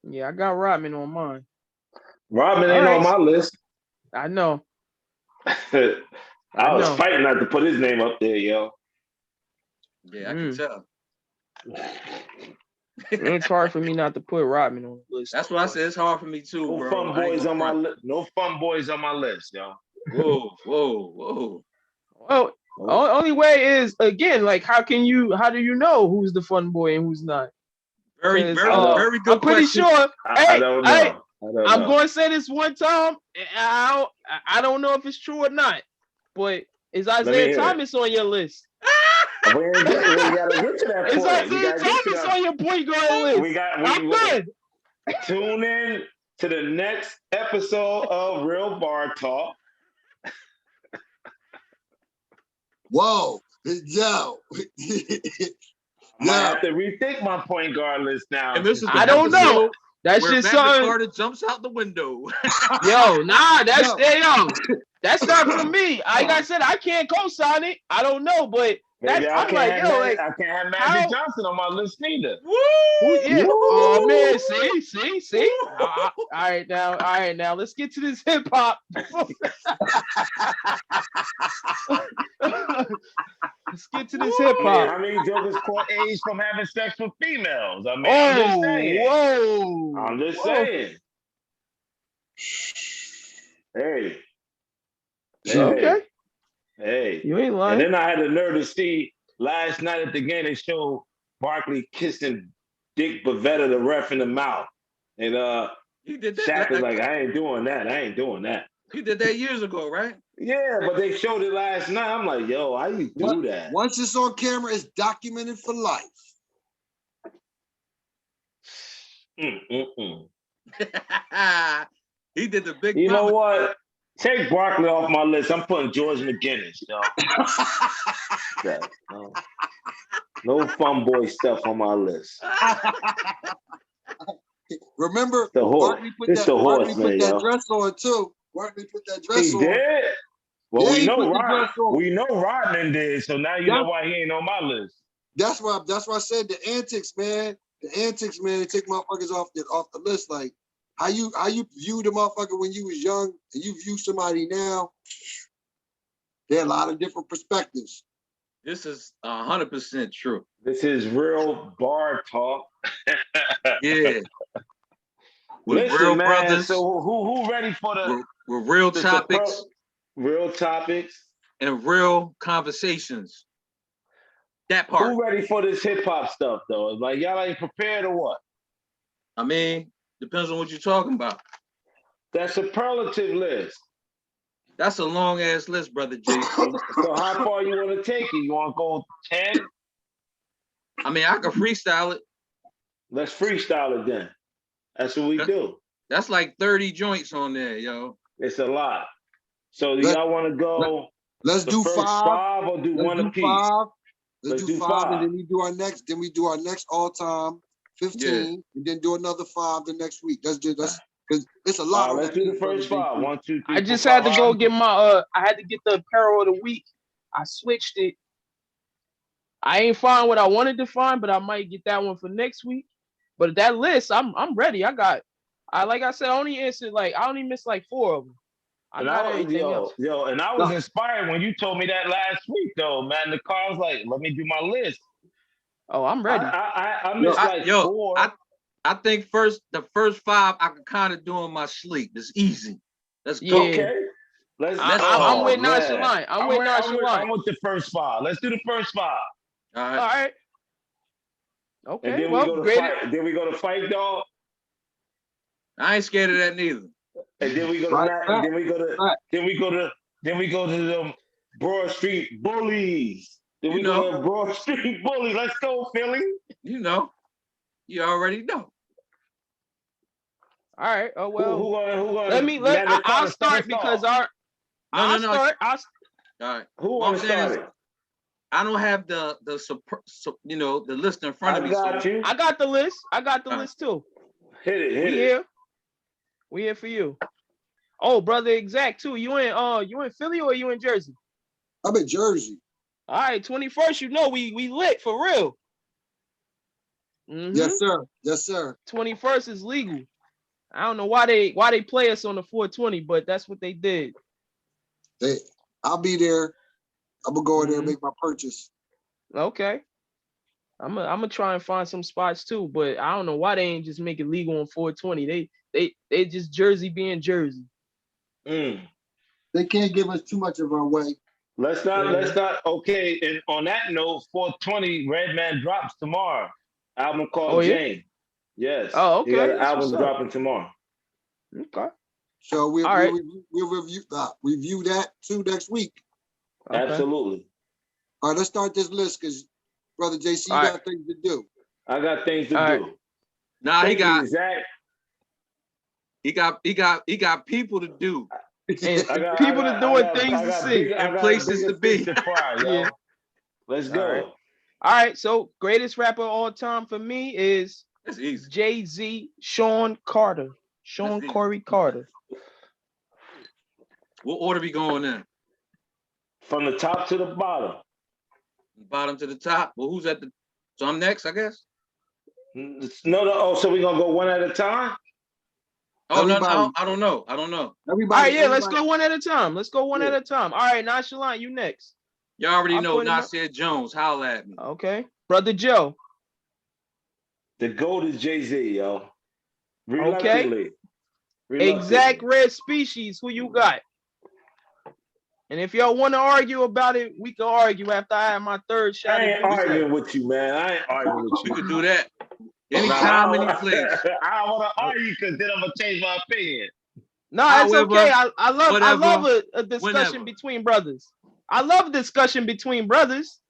Yeah, I got Rodman on mine. Rodman ain't on my list. I know. I was fighting not to put his name up there, yo. Yeah, I can tell. It's hard for me not to put Rodman on the list. That's what I said. It's hard for me too, bro. Fun boys on my list. No fun boys on my list, yo. Whoa. Well, only way is, again, like, how do you know who's the fun boy and who's not? Very good I'm pretty question. sure. I don't know. I'm going to say this one time. I don't know if it's true or not, but is Isaiah Thomas on your list? We gotta get to that point. Is Isaiah Thomas on your point guard list? I'm good. Tune in to the next episode of Real Bar Talk. Whoa, yo. I have to rethink my point guard list now. I don't know. That's just something. Carter jumps out the window. That's not for me. Like I said, I can't co-sign it. I don't know, but I can't have Magic Johnson on my list neither. Woo! Yeah. Oh man, see. All right now, let's get to this hip hop. Let's get to this hip hop. How many jokers caught age from having sex with females? I mean, I'm just saying. Hey. Okay. Hey. You ain't lying. And then I had the nerve to see last night at the game, they showed Barkley kissing Dick Bavetta, the ref, in the mouth. And he did that. Shaq was like, I ain't doing that. He did that years ago, right? Yeah, but they showed it last night. I'm like, yo, how you do that? Once it's on camera, it's documented for life. He did the big. You know what? Take Barkley off my list. I'm putting George McGinnis, yo. No fun boy stuff on my list. Remember, Barkley put that dress on too. Barkley put that dress on. He did? Well, we know Rodman did, so now you know why he ain't on my list. That's why I said the antics, man. They take motherfuckers off the list. Like how you viewed the motherfucker when you was young and you view somebody now. There are a lot of different perspectives. This is 100% true. This is Real Bar Talk. Yeah. Listen, real man, brothers. So who ready for with real topics? Real topics. And real conversations. That part. Who ready for this hip hop stuff though? Like y'all ain't prepared or what? I mean, depends on what you're talking about. That superlative list. That's a long ass list, brother JC. So how far you want to take it? You want to go 10? I mean, I can freestyle it. Let's freestyle it then. That's what we do. That's like 30 joints on there, yo. It's a lot. So do y'all want to go? Let's do first five or do one apiece? Let's do five, and then we do our next. Then we do our next all-time 15, and then do another 5 the next week. Let's because it's a lot. Let's do the first 5. 1, 2, 3. I just had to go get my I had to get the apparel of the week. I switched it. I ain't find what I wanted to find, but I might get that one for next week. But that list, I'm ready. Like I said, I only answered I only missed like 4 of them. I got everything else. And I was inspired when you told me that last week, though, man. The car was like, let me do my list. Oh, I'm ready. I missed 4. I think the first 5 I can kind of do in my sleep. It's easy. Let's go. Okay. I'm with Nonchalant. I'm with Nonchalant. I'm with the first 5. Let's do the first 5. All right. Okay. And then we go to Fight Dog. I ain't scared of that neither. And then we go to the Broad Street Bullies. Then we go to Broad Street Bullies. Let's go, Philly. You already know. All right. Oh well. Who I'll start because I'll start. All right. Who wants to start it? I don't have the list in front of me. I got the list. I got the list too. Hit it. We here for you. Oh, brother, exact too. You in Philly or you in Jersey? I'm in Jersey. All right, 21st. We lit for real. Mm-hmm. Yes, sir. Yes, sir. 21st is legal. I don't know why they play us on the 420, but that's what they did. I'll be there. I'm gonna go in there and make my purchase. Okay. I'm gonna try and find some spots too, but I don't know why they ain't just make it legal on 420. They just Jersey being Jersey. They can't give us too much of our way. Let's not. Okay, and on that note, 420 Redman drops tomorrow. Album called Jane. Yes. Oh, okay. He got an album dropping tomorrow. Okay. So we'll review that too next week. Okay. Absolutely. All right, let's start this list because Brother JC, you got things to do. I got things to do. Nah, he got people to do. People to do and things to see. And places to be. Yeah. Let's go. All right, so greatest rapper of all time for me is Jay-Z, Sean Carter. Sean Corey Carter. What order we going in? From the top to the bottom. Bottom to the top. Well, who's at the? So I'm next, I guess. No. Oh, so we're gonna go one at a time? Oh no, I don't know. Everybody. All right, let's go one at a time. At a time. All right, Nonchalant, you next. You already know Nasir Jones. Holla at me. Okay, Brother Joe. The GOAT is Jay-Z, yo. Okay. Exact Red Species. Who you got? And if y'all want to argue about it, we can argue after I have my third shot. I ain't arguing with you, man. I ain't arguing with you. We can do that. Anytime, any place. I don't want to argue because then I'm going to change my opinion. No, it's okay. I love a discussion between brothers. I love discussion between brothers.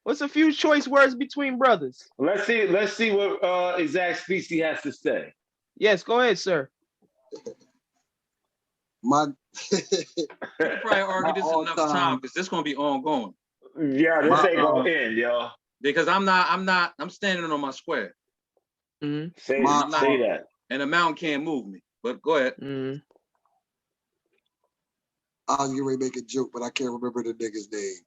What's a few choice words between brothers? Let's see what Exact Species has to say. Yes, go ahead, sir. My we can probably argue this enough time because this is gonna be ongoing. Yeah, this ain't gonna end, yo. Because I'm standing on my square. Mm-hmm. Say that. And the mountain can't move me. But go ahead. Mm-hmm. I was getting ready to make a joke, but I can't remember the nigga's name.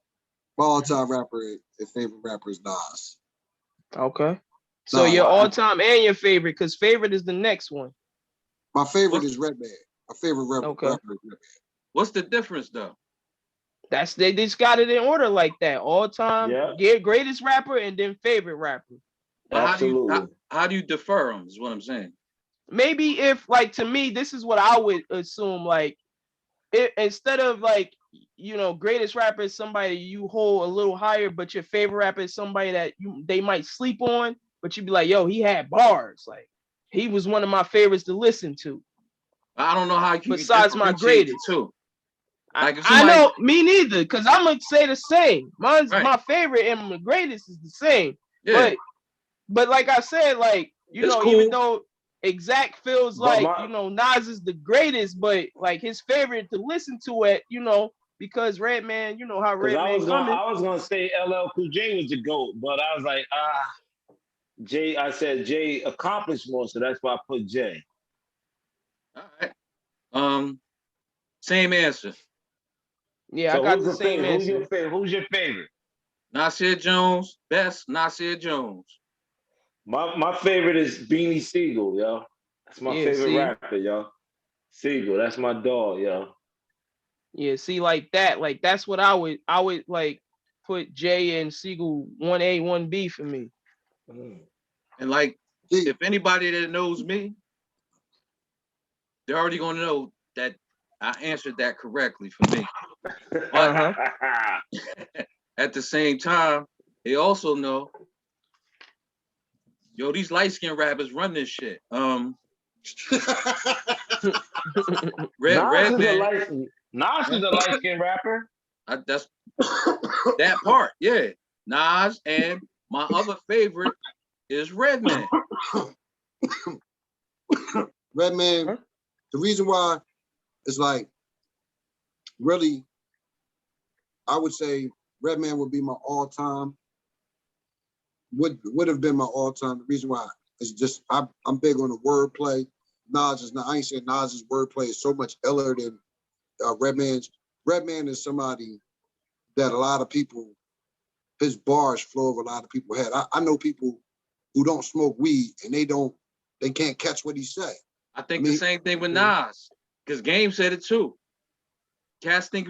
My all-time rapper and favorite rapper is Nas. Okay. So your all-time and your favorite, because favorite is the next one. My favorite is Redman. My favorite rapper is Redman. What's the difference though? They just got it in order like that. All-time, greatest rapper, and then favorite rapper. Absolutely. How do you defer them? Is what I'm saying. Maybe if, to me, this is what I would assume. Instead of greatest rapper is somebody you hold a little higher, but your favorite rapper is somebody that they might sleep on, but you'd be like, yo, he had bars. He was one of my favorites to listen to. I don't know how you besides my differentiate the greatest. two. Like if I somebody, know, me neither, because I'm gonna say the same. Mine's right. my favorite and my greatest is the same. Yeah. But like I said, like, you It's know, cool. even though Exact feels But like, you know, Nas is the greatest, but like his favorite to listen to it, you know, because Redman, you know how Redman coming. I was gonna say LL Cool J was the GOAT, but I was like, Jay, I said Jay accomplished more, so that's why I put Jay. All right. Same answer. Yeah, So I got the same answer. Who's your favorite? Nasir Jones, best Nasir Jones. My favorite is Beanie Siegel, yo. That's my favorite rapper, yo. Siegel, that's my dog, yo. Yeah, see, like that's what I would like put Jay and Siegel 1A, 1B for me. And like, if anybody that knows me, they're already gonna know that I answered that correctly for me. But at the same time, they also know, yo, these light-skinned rappers run this shit. Redman. Nas is a light-skinned rapper. That's that part, yeah. Nas, and my other favorite is Redman. Redman, the reason why is like, really, I would say Redman would be my all-time, would have been my all-time. The reason why is just I'm big on the wordplay. Nas is not, I ain't saying Nas's wordplay is so much iller than Redman's. Redman is somebody that a lot of people, his bars flow over a lot of people's head. I know people who don't smoke weed and they can't catch what he say. I think the same thing with Nas, because Game said it too. Cats think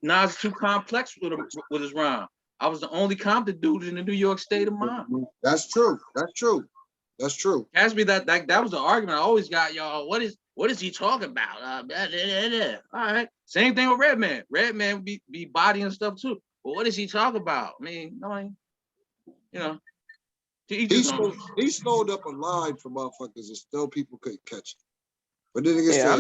Nas too complex with his rhyme. I was the only Compton dude in the New York state of mind. That's true. That's true. That's true. Has me that was the argument I always got, y'all. What is he talking about? All right. Same thing with Redman. Redman be bodying stuff too. But what is he talking about? I mean, you know. He slowed up a line for motherfuckers and still people couldn't catch it. But then again, yeah,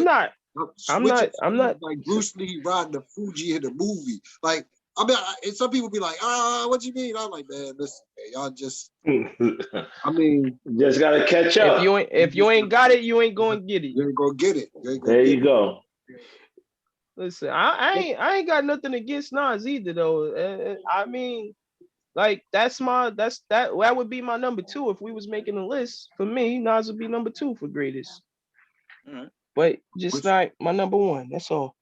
I'm not like Bruce Lee riding the Fuji in the movie. Like, I mean, and some people be like, what you mean? I'm like, man, listen, man, y'all just, I mean, just gotta catch up. If you ain't got it, you ain't gonna get it. You ain't gonna get it. There you go. Listen, I ain't got nothing against Nas either though. I mean, like that would be my number 2 if we was making a list. For me, Nas would be number 2 for greatest. But just not my number 1. That's all.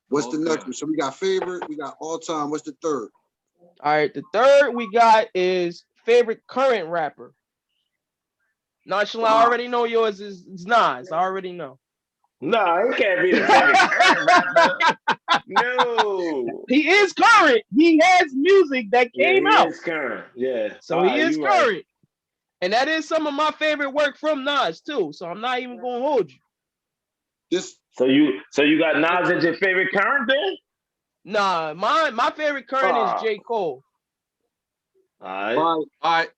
What's the next one? So we got favorite, we got all time. What's the third? All right, the third we got is favorite current rapper. Nonchalant, I already know yours is Nas. I already know. No, he can't be the favorite current rapper. No. He is current. He has music that came out. He is current. Yeah. So he is current. Right. And that is some of my favorite work from Nas too. So I'm not even gonna hold you. So you got Nas as your favorite current then? Nah, my favorite current is J. Cole. All right.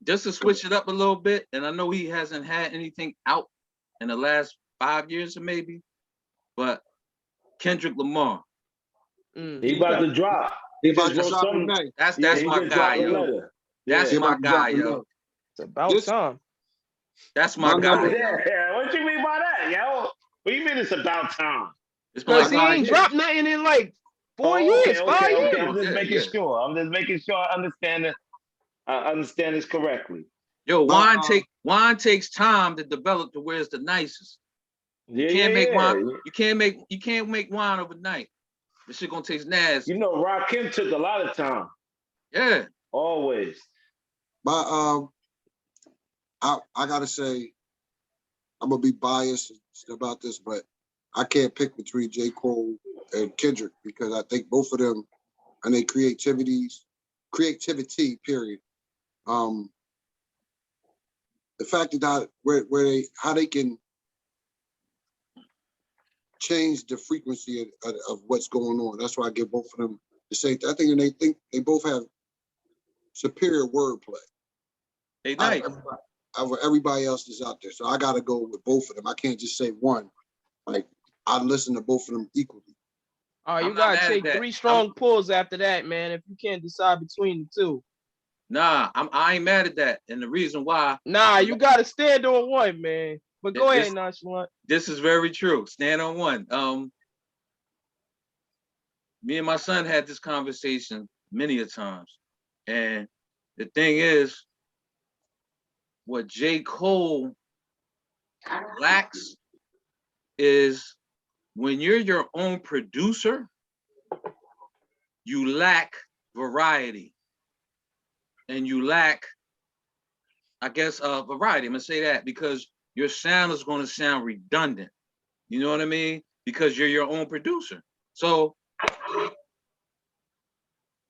Just to switch it up a little bit, and I know he hasn't had anything out in the last 5 years or maybe, but Kendrick Lamar. He about to drop. He about to drop That's my guy, yo. That's my guy, yo. It's about time. That's my guy. Yeah, what you mean by that, yo? What do you mean it's about time? Because he ain't dropped nothing in like 4 years, 5 years. I'm just making sure. I'm just making sure I understand this correctly. Yo, wine takes time to develop to where it's the nicest. You can't make wine. You can't make wine overnight. This shit gonna taste nasty. You know, Rakim took a lot of time. Yeah. Always. But I gotta say, I'm gonna be biased about this, but I can't pick between J. Cole and Kendrick because I think both of them and their creativity, period. The fact that how they can change the frequency of what's going on. That's why I give both of them the same. I think they both have superior wordplay. They nice. Everybody else is out there, so I got to go with both of them. I can't just say one Like I listen to both of them equally. Oh, you gotta take 3 strong pulls after that, man. If you can't decide between the two. Nah, I ain't mad at that, and the reason why. Nah, you gotta stand on one, man. But go ahead, Nonchalant. This is very true. Stand on one. Me and my son had this conversation many a times, and the thing is, what J. Cole lacks is when you're your own producer, you lack variety, and you lack, I guess, variety. I'm gonna say that because your sound is going to sound redundant. You know what I mean? Because you're your own producer. So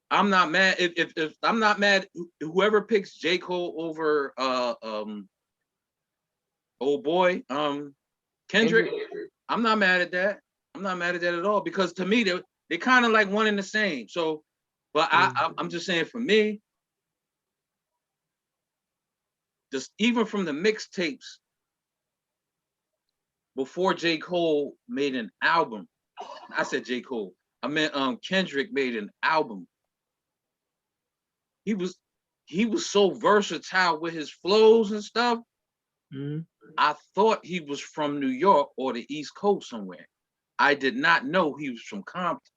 I'm not mad if I'm not mad. Whoever picks J. Cole over old boy Kendrick, I'm not mad at that. I'm not mad at that at all because to me they kind of like one and the same. So, but I'm just saying for me, just even from the mixtapes before J. Cole made an album, I said J. Cole. I meant Kendrick made an album. He was so versatile with his flows and stuff. Mm-hmm. I thought he was from New York or the East Coast somewhere. I did not know he was from Compton.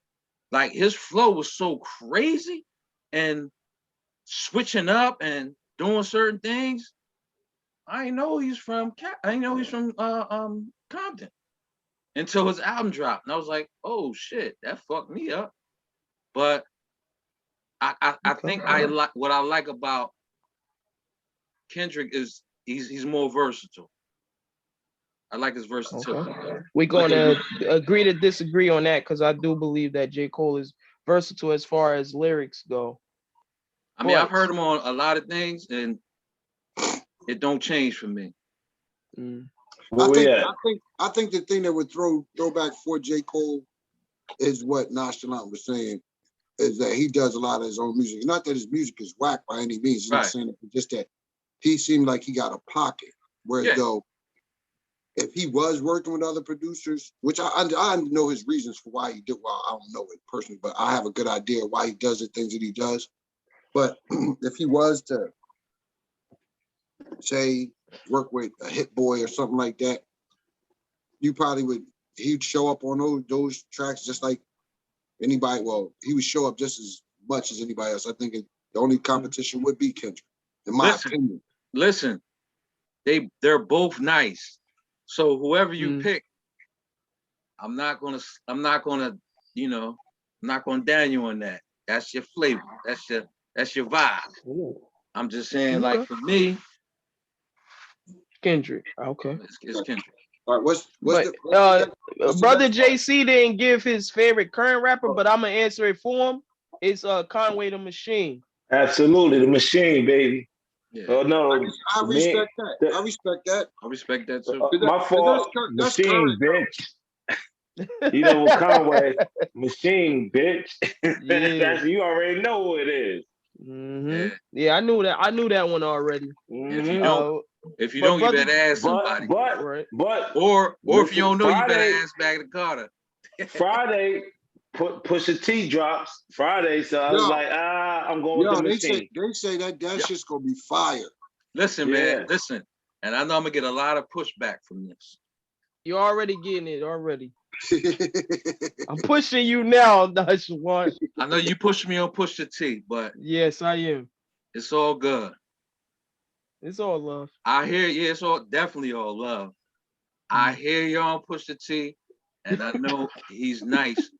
Like his flow was so crazy and switching up and doing certain things. I didn't know he's from Compton until his album dropped. And I was like, oh shit, that fucked me up. But I think I like what I like about Kendrick is he's more versatile. I like his versatility. Okay. We're going to agree to disagree on that because I do believe that J. Cole is versatile as far as lyrics go. I mean, I've heard him on a lot of things, and it don't change for me. I think the thing that would throw back for J. Cole is what Nonchalant was saying, is that he does a lot of his own music. Not that his music is whack by any means. He's not saying it, but just that he seemed like he got a pocket. Whereas though, if he was working with other producers, which I know his reasons for why he did, well, I don't know it personally, but I have a good idea why he does the things that he does. But if he was to, say, work with a Hit Boy or something like that, you probably he'd show up on those tracks just like anybody. Well, he would show up just as much as anybody else. I think the only competition would be Kendrick, in my opinion. Listen, they're both nice. So whoever you pick, I'm not gonna down you on that. That's your flavor. That's your vibe. Ooh. I'm just saying, like for me, Kendrick. Okay. It's Kendrick. All right, Brother JC didn't give his favorite current rapper, but I'm gonna answer it for him. It's Conway the Machine. Absolutely, the Machine, baby. Yeah. Oh no, I respect that. I respect that. I respect that too. My fault, Machine, bitch. You know what, Conway, Machine, bitch. Yeah. You already know who it is. Mm-hmm. Yeah, I knew that. I knew that one already. Mm-hmm. If you don't, you better ask somebody. But or if you don't know, you better ask Magna Carta. Friday, Pusha T drops Friday, so I was like, I'm going with the Machine. They say that shit's gonna be fire. Listen, man, listen, and I know I'm gonna get a lot of pushback from this. You're already getting it already. I'm pushing you now, Nonchalant. I know you push me on Pusha T, but yes, I am. It's all good. It's all love. I hear you. It's all definitely all love. I hear y'all on Pusha T, and I know he's nice,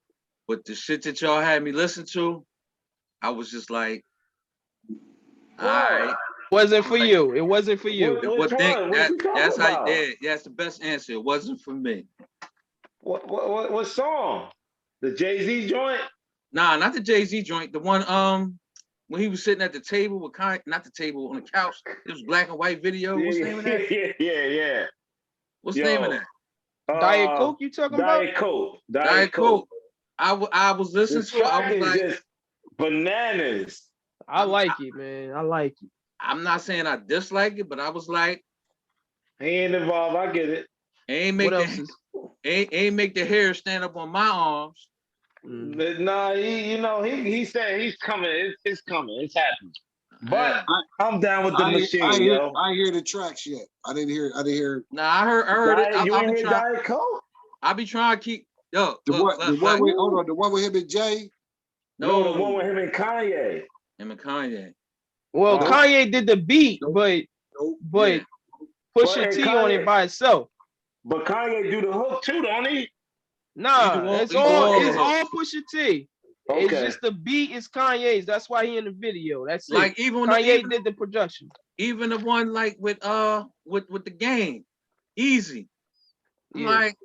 but the shit that y'all had me listen to, I was just like, all right. Wasn't for you. It wasn't for you. That's how you did. Yeah, that's the best answer. It wasn't for me. What song? The Jay-Z joint? Nah, not the Jay-Z joint. The one when he was sitting at the table with not the table, on the couch. It was black and white video. What's the name of that? Yeah. What's the name of that? Diet Coke, you talking about? Diet Coke. I was listening to it. I was like, just bananas. I like it, man. I like it. I'm not saying I dislike it, but I was like, he ain't involved. I get it. Ain't make ain't make the hair stand up on my arms. Nah, he said he's coming. It's coming. It's happening. But I'm down with the machine, yo. I hear the tracks yet. I didn't hear. Nah, I heard it. You ain't hear Diet Coke? I be trying to keep the one with him and Jay. No, the one with him and Kanye. Him and Kanye. Well, Kanye did the beat, but Pusha T Kanye, on it by itself. But Kanye do the hook too, don't he? Nah, it's all Pusha T. Okay. It's just the beat is Kanye's. That's why he in the video. That's like it. Even Kanye did the production. Even the one like with the Game, Easy. I'm like,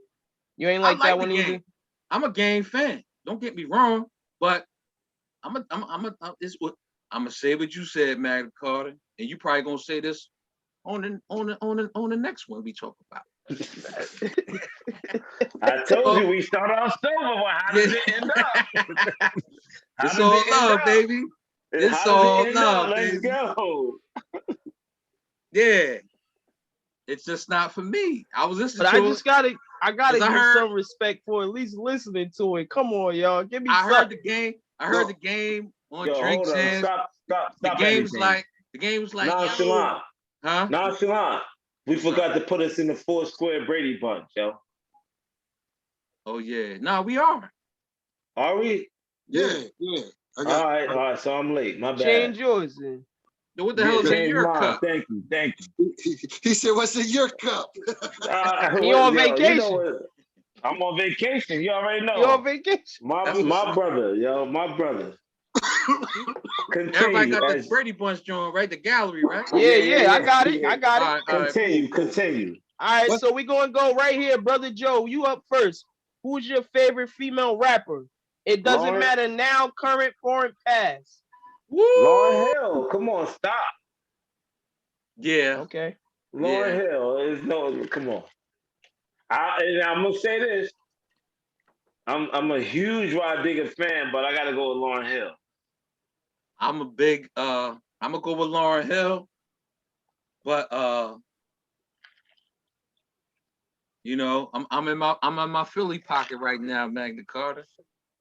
you ain't like that one either. I'm a Game fan. Don't get me wrong, but I'm gonna say what you said, Magna Carta, and you probably gonna say this on the next one we talk about. I told you we start off sober. How does it end up? It's all love, baby. It's all love. Let's go. Yeah. It's just not for me. I was listening to it. I gotta give some respect for at least listening to it. Come on, y'all. Give me something. I heard the game on Drake's end. Stop the game was like nonchalant. Huh? Nonchalant. We forgot to put us in the 4 square Brady bunch, yo. Oh yeah. No, we are. Are we? Yeah. All right. So I'm late. My bad. Change yours then. What the hell is in your cup? Thank you. He said, "What's in your cup?" He on vacation. I'm on vacation. You already know. You on vacation? My brother, yo. My brother. Everybody got the Brady Bunch joint, right? The gallery, right? Yeah. I got it. Continue. All right, so we're going to go right here. Brother Joe, you up first. Who's your favorite female rapper? It doesn't matter now, current, foreign, past. Woo! Lauryn Hill, come on, stop. Yeah. Okay. Lauryn Hill is come on. I'm going to say this. I'm a huge Rod Digger fan, but I got to go with Lauryn Hill. I'm a big I'm gonna go with Lauryn Hill, but I'm in my Philly pocket right now, Magna Carta.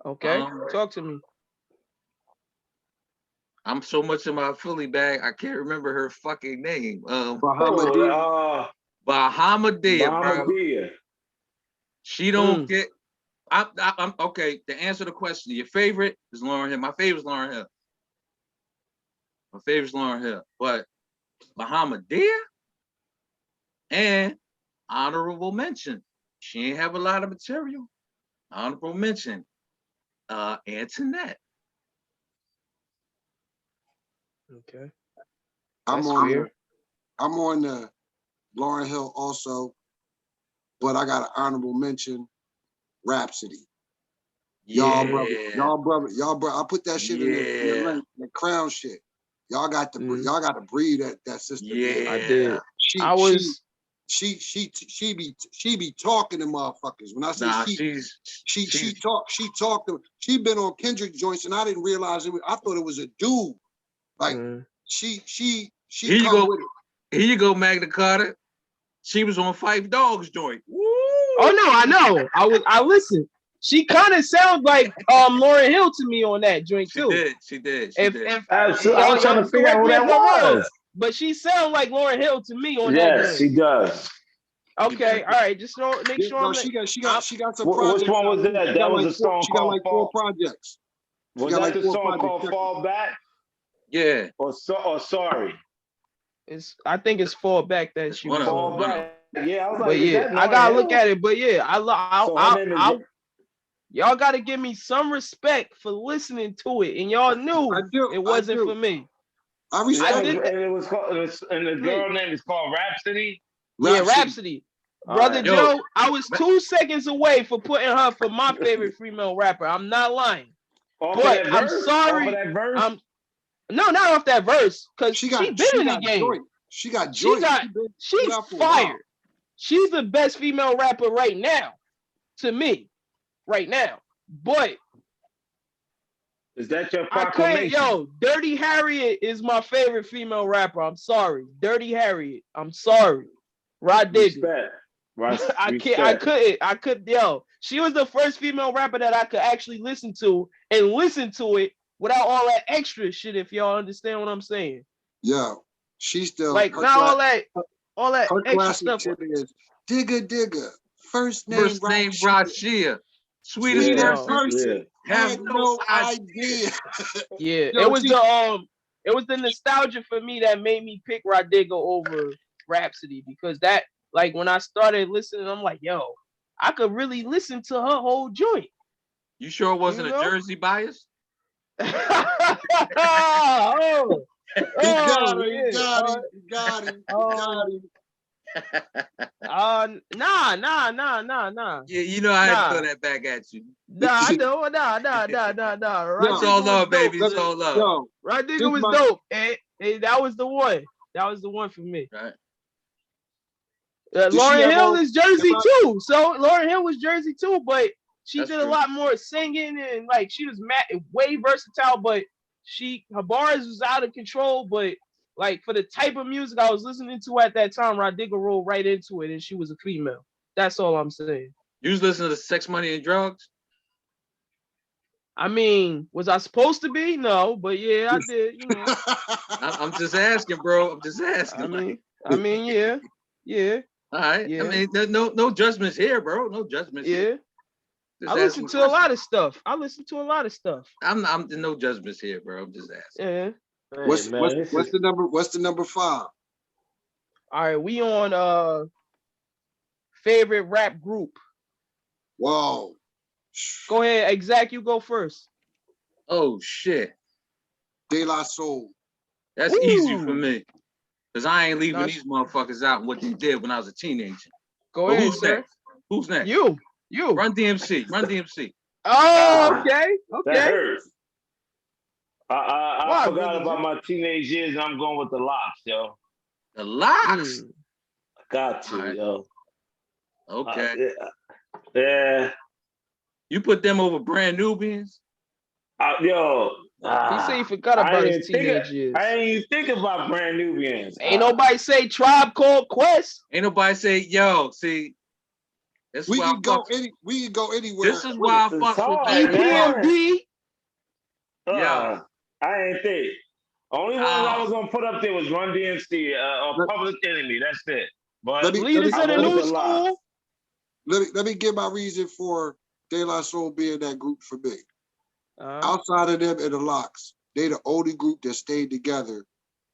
Okay, talk to me. I'm so much in my Philly bag, I can't remember her fucking name. Bahamadia, bro. She don't get. I'm okay. To answer the question, your favorite is Lauryn Hill. My favorite is Lauryn Hill. But Bahamadia and honorable mention. She ain't have a lot of material. Honorable mention. Antoinette. Okay. I'm on the Lauryn Hill also, but I got an honorable mention. Rhapsody. Y'all brother. I put that shit in the crown shit. Y'all got to breathe that sister. Yeah, I did. She be talking to motherfuckers. When I say she talked to. She been on Kendrick joints, and I didn't realize it. I thought it was a dude. Like she Here you go. With it. Here you go, Magna Carta. She was on Five Dogs joint. Woo! Oh no, I know. I listened. She kind of sounds like Lauryn Hill to me on that joint too. She did. I was trying to figure out who that was. But she sounds like Lauryn Hill to me on that joint. Yes, she does. Okay, all right. Just make sure. No, she got some projects. Which one was that? That was a song she got like 4 projects. Was that the song called Fall Back? Yeah. Or Sorry? I think it's Fall Back that she was Fall Back. Yeah, I was like, but yeah, I gotta look at it. But yeah, y'all gotta give me some respect for listening to it, and y'all knew it wasn't for me. I respect it. And it was called, and the girl name is called Rhapsody. Yeah, Rhapsody. Brother Joe, I was 2 seconds away for putting her for my favorite female rapper. I'm not lying. But I'm sorry. No, not off that verse, because she been in the game. She got joy. She's fired. She's the best female rapper right now, to me, right now. But is that your proclamation? Dirty Harriet is my favorite female rapper. I'm sorry, Dirty Harriet. I'm sorry, Rod Digger. Right. I couldn't, yo. She was the first female rapper that I could actually listen to it without all that extra shit, if y'all understand what I'm saying. Yeah. She's still like not all that her extra classic stuff. shit is Digga. First name Rashia. Sweetest person. Have no idea. Yeah, yo, it was the nostalgia for me that made me pick Radiga over Rhapsody, because that, like, when I started listening, I'm like, yo, I could really listen to her whole joint. You sure it wasn't a Jersey bias? You got him. Nah. Yeah, you know I had to throw that back at you. Nah. It's all love, baby. It's all love. Radiga was dope, and that was the one. That was the one for me. Right. Lauryn Hill is Jersey too. So Lauryn Hill was Jersey too, but she did a lot more singing, and like she was way versatile, but her bars was out of control. But like for the type of music I was listening to at that time, Radiga rolled right into it, and she was a female. That's all I'm saying. You was listening to Sex, Money, and Drugs? I mean, was I supposed to be? No, but yeah, I did. You know. I'm just asking, bro. I'm just asking. I mean, yeah. All right. Yeah. I mean, there's no judgments here, bro. No judgments. Yeah. Here. I listen to a lot of stuff. I'm no judgments here, bro. I'm just asking. Yeah. What's the number 5? All right, we on favorite rap group. Whoa. Go ahead, Exact, you go first. Oh shit. De La Soul. That's easy for me. Cause I ain't leaving these motherfuckers out and what they did when I was a teenager. Go ahead, sir. Who's next? You. Run DMC. Oh, okay. That hurts. I forgot about my teenage years, and I'm going with the Locks, yo. The Locks? I got to, right. yo. Okay. Yeah. You put them over Brand Nubians? Yo. He said he forgot about his teenage years. I ain't even think about Brand Nubians. Ain't nobody say Tribe Called Quest. Ain't nobody say, yo, see. We can go anywhere. This is why I fuck with EPMD. Yeah. I ain't think. Only one I was gonna put up there was Run DMC, Public Enemy. That's it. But leaders of the new school. Let me give my reason for De La Soul being that group for me. Outside of them and the Locks, they the only group that stayed together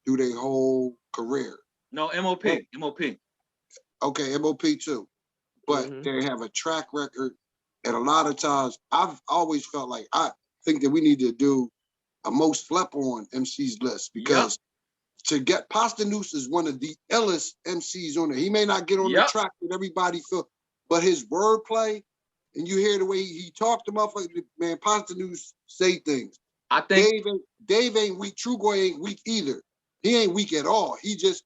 through their whole career. No, MOP. Okay, MOP too. But they have a track record, and a lot of times I've always felt like I think that we need to do a most slept on MC's list, because to get Pasta Noose is one of the illest MCs on there. He may not get on the track that everybody feel, but his wordplay, and you hear the way he talked to motherfuckers, man, Pasta Noose say things. I think Dave ain't weak. Trugoy ain't weak either. He ain't weak at all. He's a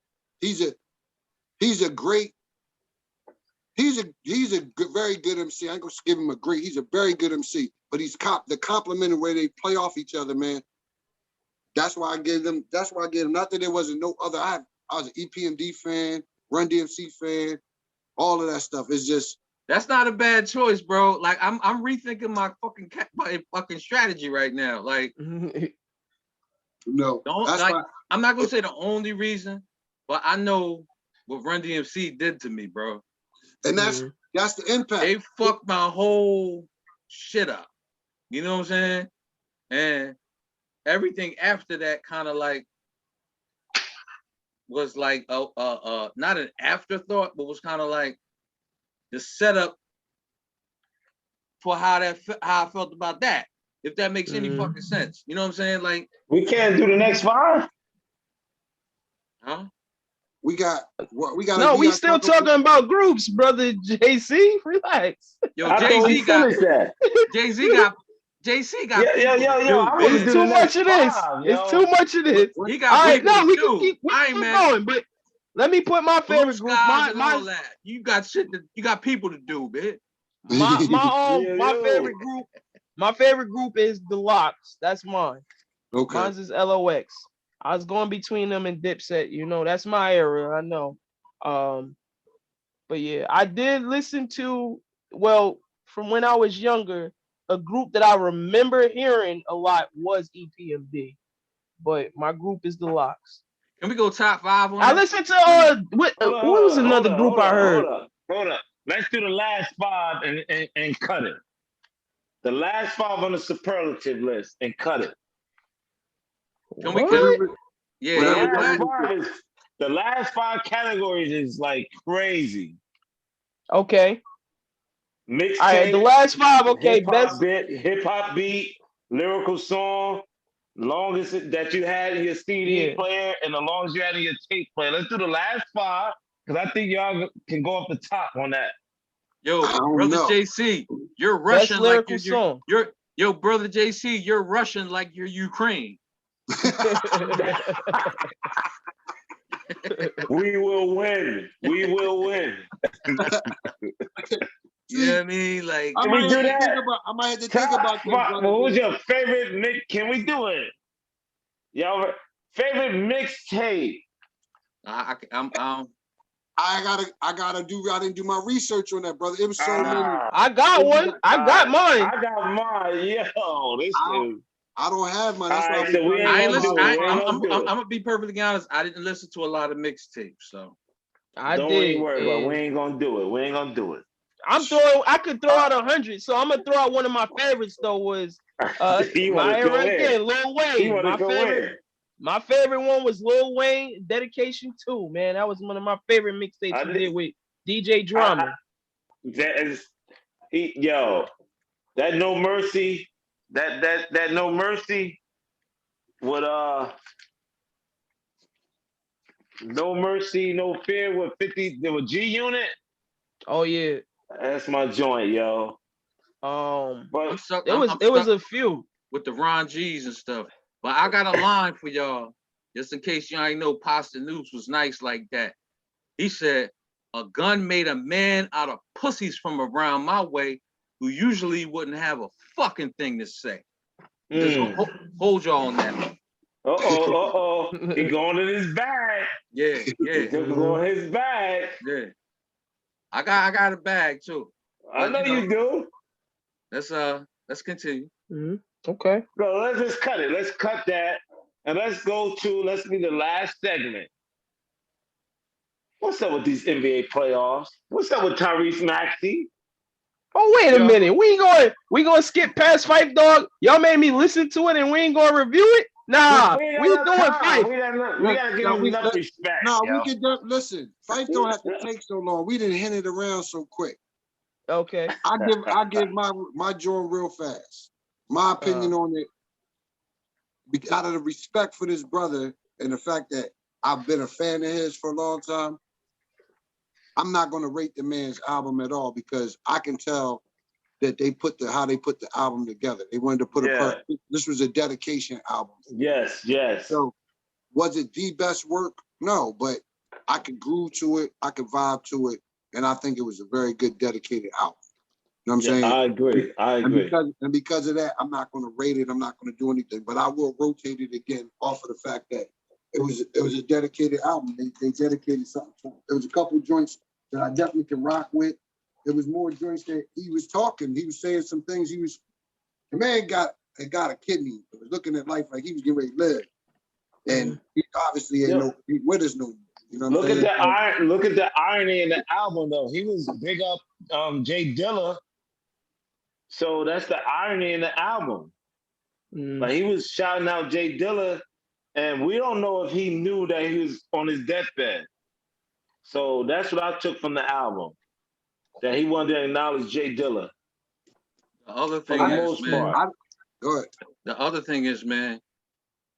very good MC. I ain't gonna give him a great. He's a very good MC. But he's the complimentary way they play off each other, man. That's why I gave them. Not that there wasn't no other. I was an EPMD fan, Run DMC fan, all of that stuff. It's just that's not a bad choice, bro. Like I'm rethinking my fucking strategy right now. Like no, I'm not gonna say the only reason, but I know what Run DMC did to me, bro. And that's the impact. They fucked my whole shit up. You know what I'm saying? And everything after that kind of like was like not an afterthought, but was kind of like the setup for how I felt about that. If that makes any fucking sense. You know what I'm saying? Like we can't do the next 5? Huh? We got. No, we still talking about groups, brother JC. Relax. Yo, Jay-Z got. JC got. It's too much of this. It's too much of this. He got. All right, no, we can keep going, but let me put my favorite group. All that. You got shit. You got people to do, man. My favorite group is the Locks. That's mine. Okay. Mine's is LOX. I was going between them and Dipset. You know, that's my era. I know. But yeah, I did listen to, from when I was younger, a group that I remember hearing a lot was EPMD. But my group is the Locks. Can we go top 5 on I that? listened to what was another group I heard? Hold up. Let's do the last 5 and cut it. The last 5 on the superlative list and cut it. Can we cut it? Yeah, the last 5 categories is like crazy. Okay. Mixtape. All right, the last 5. Okay, hip hop beat, lyrical song, longest that you had in your CD player, and the longest you had in your tape player. Let's do the last 5 because I think y'all can go off the top on that. Yo, brother JC, you're Russian like you're yo, brother JC, you're Russian like you're Ukraine. We will win. We will win. You know what I mean? Like, I might have to think about this. Who's your favorite mix? Can we do it? Y'all favorite mixtape? I didn't do my research on that, brother. It was so many. I got one. I got mine. I got mine. Yo, I don't have mine. That's why I'm gonna be perfectly honest. I didn't listen to a lot of mixtapes, so don't worry about it. We ain't gonna do it. We ain't gonna do it. I could throw out 100, so I'm gonna throw out one of my favorites though was my era again, Lil Wayne. My favorite one was Lil Wayne, Dedication 2, man. That was one of my favorite mixtapes he did with DJ Drama. That No Mercy, that No Mercy with No Mercy, No Fear with 50, there was G Unit. Oh yeah. That's my joint, yo. But it was a few with the Ron G's and stuff. But I got a line for y'all, just in case y'all ain't know Pasta News was nice like that. He said, a gun made a man out of pussies from around my way who usually wouldn't have a fucking thing to say. Just hold y'all on that one. He going in his bag. Yeah. He's going in his bag. Yeah. I got a bag too. I know you do. Let's continue. Mm-hmm. Okay. Bro, let's just cut it. Let's cut that. And let's be the last segment. What's up with these NBA playoffs? What's up with Tyrese Maxey? Oh, wait a minute. We gonna skip past Phife, dog. Y'all made me listen to it and we ain't gonna review it? Nah, we doing Phife. We gotta give him enough respect. No, we can listen. Phife don't have to take so long. We didn't hint it around so quick. Okay. I give my joint real fast. My opinion on it, out of the respect for this brother and the fact that I've been a fan of his for a long time, I'm not going to rate the man's album at all because I can tell that how they put the album together. They wanted to put this was a dedication album. Yes. So was it the best work? No, but I could groove to it, I could vibe to it, and I think it was a very good dedicated album. You know what I'm saying? I agree. And because of that, I'm not going to rate it. I'm not going to do anything, but I will rotate it again off of the fact that it was a dedicated album. They dedicated something to it. There was a couple joints that I definitely can rock with. There was more joints that he was talking. He was saying some things. The man got a kidney. He was looking at life like he was getting ready to live. And he obviously ain't with us no more. You know look at the irony in the album though. He was big up Jay Dilla. So that's the irony in the album. Like he was shouting out Jay Dilla, and we don't know if he knew that he was on his deathbed. So that's what I took from the album. That he wanted to acknowledge Jay Dilla. The other thing is, man, go ahead. The other thing is, man,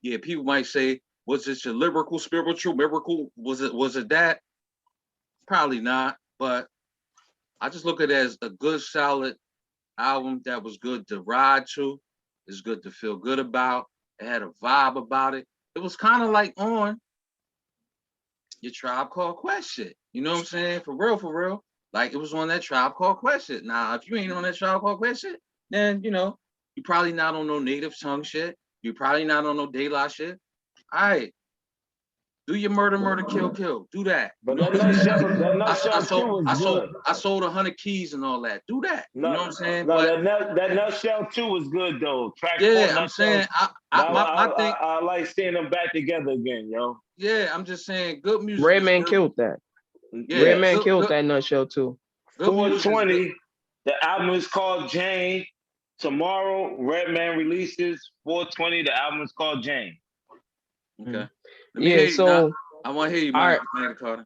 yeah, people might say, was it your lyrical, spiritual, miracle? Was it that? Probably not, but I just look at it as a good, solid album that was good to ride to. It's good to feel good about. It had a vibe about it. It was kind of like on your Tribe Called Quest shit. You know what I'm saying? For real. Like it was on that Tribe Called Quest shit. Now, if you ain't on that Tribe Called Quest shit, then, you probably not on no Native Tongue shit. You probably not on no De La shit. All right. Do your murder, kill. Do that. But you know that Nutshell 2 was good. I sold 100 keys and all that. Do that. You know what I'm saying? No, that Nutshell 2 was good though. Track 4, yeah, Nutshell. I'm saying my thing. I like seeing them back together again, yo. Yeah, I'm just saying good music. Redman killed that. Yeah, Redman killed that Nutshell too. 420. The album is called Jane. Tomorrow, Redman releases 420. The album is called Jane. Okay. Yeah, so I want to hear you, man, Carter.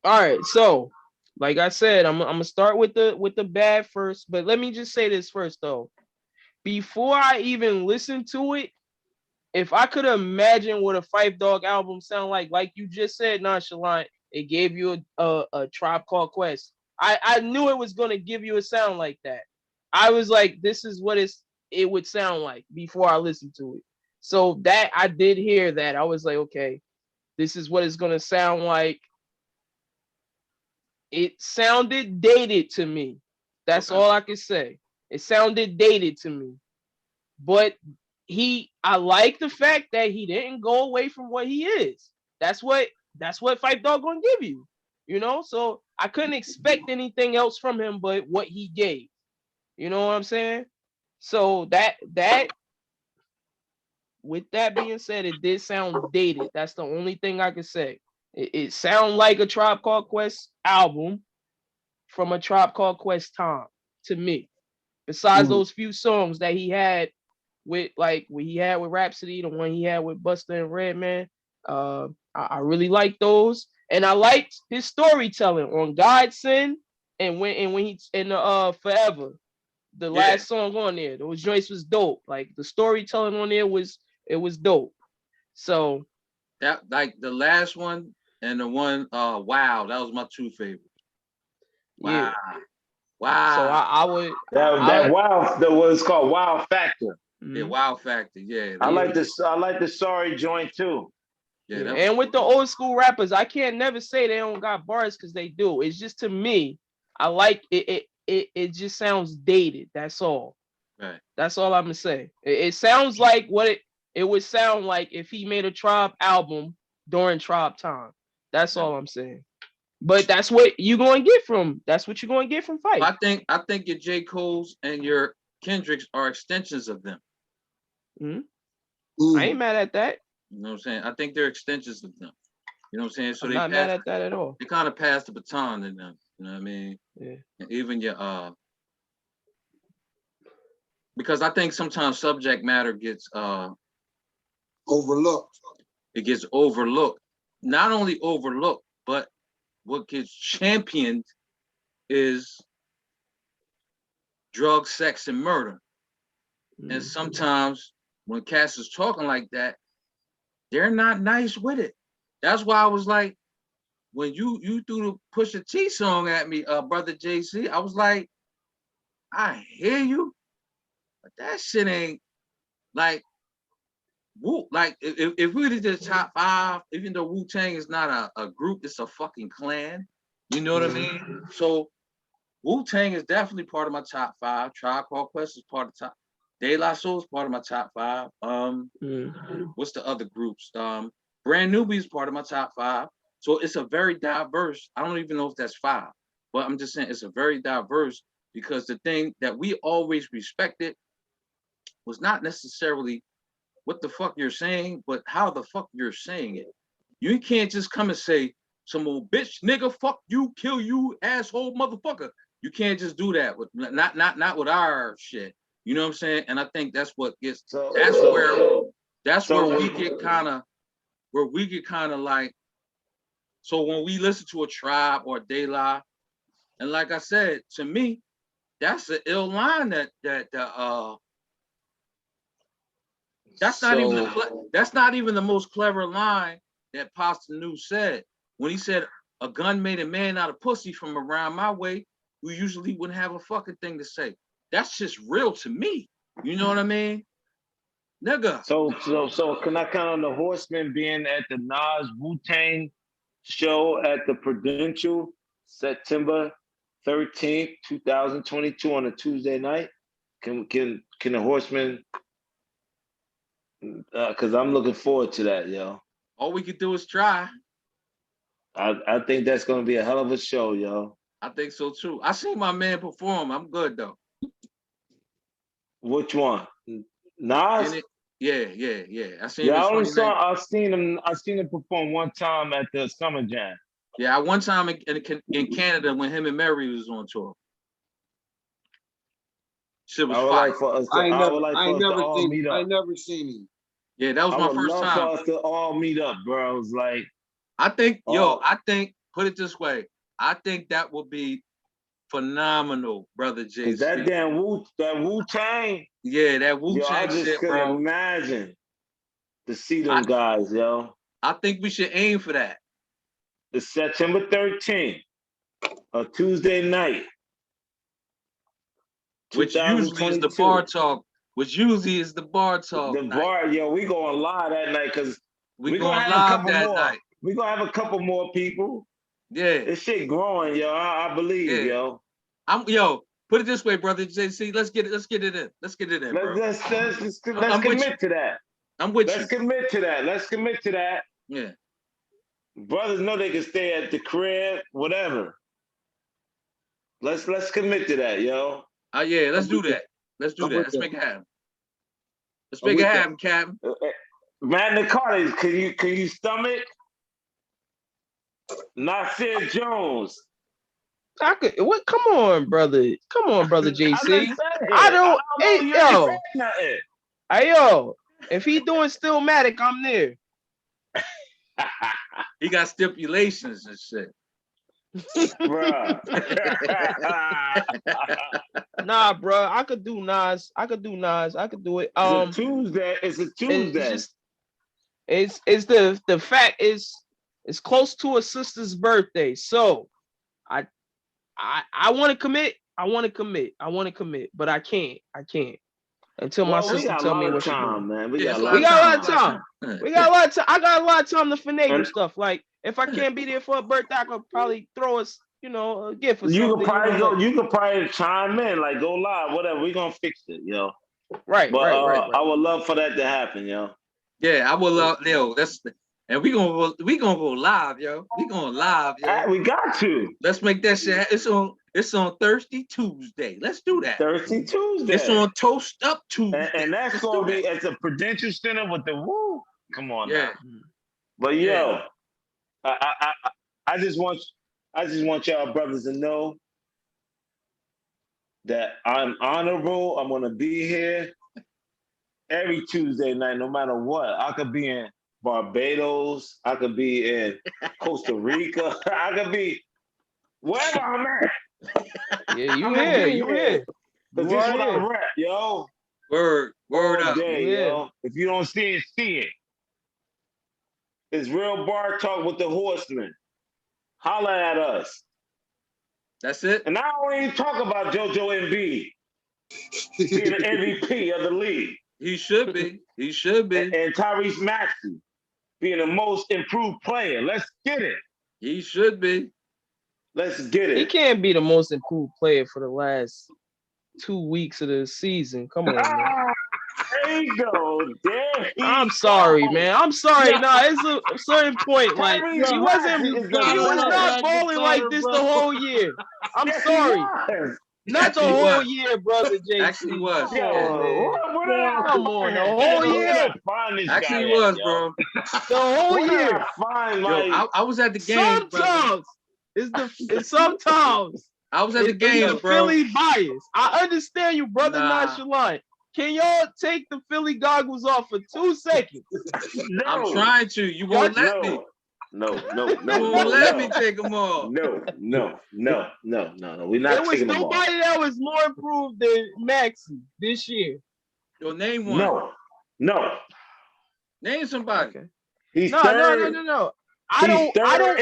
All right, so like I said, I'm gonna start with the bad first, but let me just say this first though. Before I even listen to it, if I could imagine what a Phife Dawg album sound like you just said, Nonchalant, it gave you a Tribe Called Quest. I knew it was gonna give you a sound like that. I was like, this is what it would sound like before I listened to it. So that I did hear that. I was like, okay, this is what it's gonna sound like. It sounded dated to me. That's all I can say. It sounded dated to me. But I like the fact that he didn't go away from what he is. That's what Phife Dawg gonna give you. You know, so I couldn't expect anything else from him but what he gave. You know what I'm saying? So that with that being said, it did sound dated. That's the only thing I can say. It sounded like a Tribe Called Quest album from a Tribe Called Quest time to me. Besides those few songs that he had with what he had with Rhapsody, the one he had with Busta and Redman, I really liked those, and I liked his storytelling on Godson and when he in the Forever, the last song on there. Those joints was dope. Like the storytelling on there was dope. So that like the last one and the one Wow, that was my two favorites. Wow. Yeah. Wow. So I would that Wow, that was called Wow Factor. Yeah, Wow Factor. Yeah. I like the Sorry joint too. Yeah, and with the old school rappers, I can't never say they don't got bars because they do. It's just to me, I like it. It just sounds dated. That's all. Right. That's all I'm gonna say. It sounds like what it would sound like if he made a Tribe album during Tribe time. That's all I'm saying. But that's what you're going to get from. That's what you're going to get from Phife. I think your J. Cole's and your Kendricks are extensions of them. I ain't mad at that. You know what I'm saying? I think they're extensions of them. You know what I'm saying? So I'm not mad at that at all. They kind of passed the baton to them. You know what I mean? Yeah. And even your because I think sometimes subject matter gets overlooked. It gets overlooked. Not only overlooked, but what gets championed is drugs, sex, and murder. And sometimes when Cass is talking like that, they're not nice with it. That's why I was like, when you threw the Pusha T song at me, brother JC, I was like, I hear you, but that shit ain't like Wu. Like if we did the top 5, even though Wu-Tang is not a group, it's a fucking clan. You know what I mean? So Wu-Tang is definitely part of my top 5. Tribe Called Quest is part of the top. De La Soul is part of my top 5. What's the other groups? Brand Newbie is part of my top 5. So it's a very diverse. I don't even know if that's 5, but I'm just saying it's a very diverse because the thing that we always respected was not necessarily what the fuck you're saying, but how the fuck you're saying it. You can't just come and say some old bitch nigga, fuck you, kill you, asshole motherfucker. You can't just do that with not with our shit. You know what I'm saying? And I think that's what gets that's where we get kind of like, so when we listen to a Tribe or De La, and like I said, to me, that's an ill line that's not even the most clever line that Pasta New said. When he said a gun made a man out of pussy from around my way, we usually wouldn't have a fucking thing to say. That's just real to me. You know what I mean? Nigga. So can I count on the Horsemen being at the Nas Wu-Tang show at the Prudential September 13th, 2022 on a Tuesday night? Can the Horsemen, because I'm looking forward to that, yo. All we could do is try. I think that's gonna be a hell of a show, yo. I think so too. I seen my man perform. I'm good though. Which one? Nas? Yeah. I seen him. I've seen him perform one time at the Summer Jam. Yeah, one time in Canada when him and Mary was on tour. Shit was fire. I never seen him. Yeah, that was my first time. For us to all meet up, bro. I was like, I think, put it this way. I think that would be phenomenal, brother JC. That damn Wu-Tang. Yeah, that Wu-Tang shit, bro. I just imagine to see them guys, yo. I think we should aim for that. It's September 13th, a Tuesday night. Which usually is the bar talk. The bar, yo, we going live that night because we going live that night. We gonna have a couple more people. Yeah. This shit growing, yo. I believe, yo. Put it this way, brother JC. Let's get it in. Let's bro. Let's commit to that. I'm with you. Let's commit to that. Yeah. Brothers know they can stay at the crib, whatever. Let's commit to that, yo. Yeah, let's do that. Let's make it happen. Let's make it happen, Captain. Magna Carta, can you stomach Nasir Jones? I could. What? Come on, brother. JC. I don't. Hey, yo. If he doing Stillmatic, I'm there. He got stipulations and shit. Bruh. Nah, bro. I could do Nas. I could do it. It's a Tuesday. It's the fact is it's close to a sister's birthday. So I want to commit. But I can't. Until my sister tell me what she doing. Man. We got a lot of time. I got a lot of time to finagle stuff. Like if I can't be there for a birthday, I could probably throw us, a gift or something. You could probably chime in, like go live, whatever. We gonna fix it, yo. Right. I would love for that to happen, yo. Yeah, I would love, and we gonna go live, yo. We going live, yo. We got to. Let's make that shit. It's on Thursday, Tuesday. Let's do that. Thursday, Tuesday. It's on Toast Up Tuesday. And that's gonna be at the Prudential Center with the woo. Come on, yeah. Now. But yo, I just want y'all brothers to know that I'm honorable. I'm gonna be here every Tuesday night, no matter what. I could be in Barbados. I could be in Costa Rica. I could be wherever I'm at. Yeah, you here. But this is what I rap, yo. Word up. Day, yo. If you don't see it, see it. It's real bar talk with the Horsemen. Holla at us. That's it. And I don't even talk about JoJo Embiid being the MVP of the league. He should be. And Tyrese Maxey being the most improved player. Let's get it. He should be. Let's get it. He can't be the most improved player for the last 2 weeks of the season. Come on, man. There you go. I'm sorry, man. I'm sorry. It's a certain point. Like he was not balling like this the whole year. I'm sorry. Not the whole year, brother JC. Actually was. Come on, the whole year. Actually was, bro. The whole year. I was at the game. Sometimes. I was at the game, bro. Philly bias. I understand you, brother nonchalant. Can y'all take the Philly goggles off for 2 seconds? No. I'm trying to. You won't let me. No. You won't let me take them off. No. We're not taking them off. There was nobody that was more improved than Maxey this year. Yo, name one. No. Name somebody. Okay. He's third. No. I don't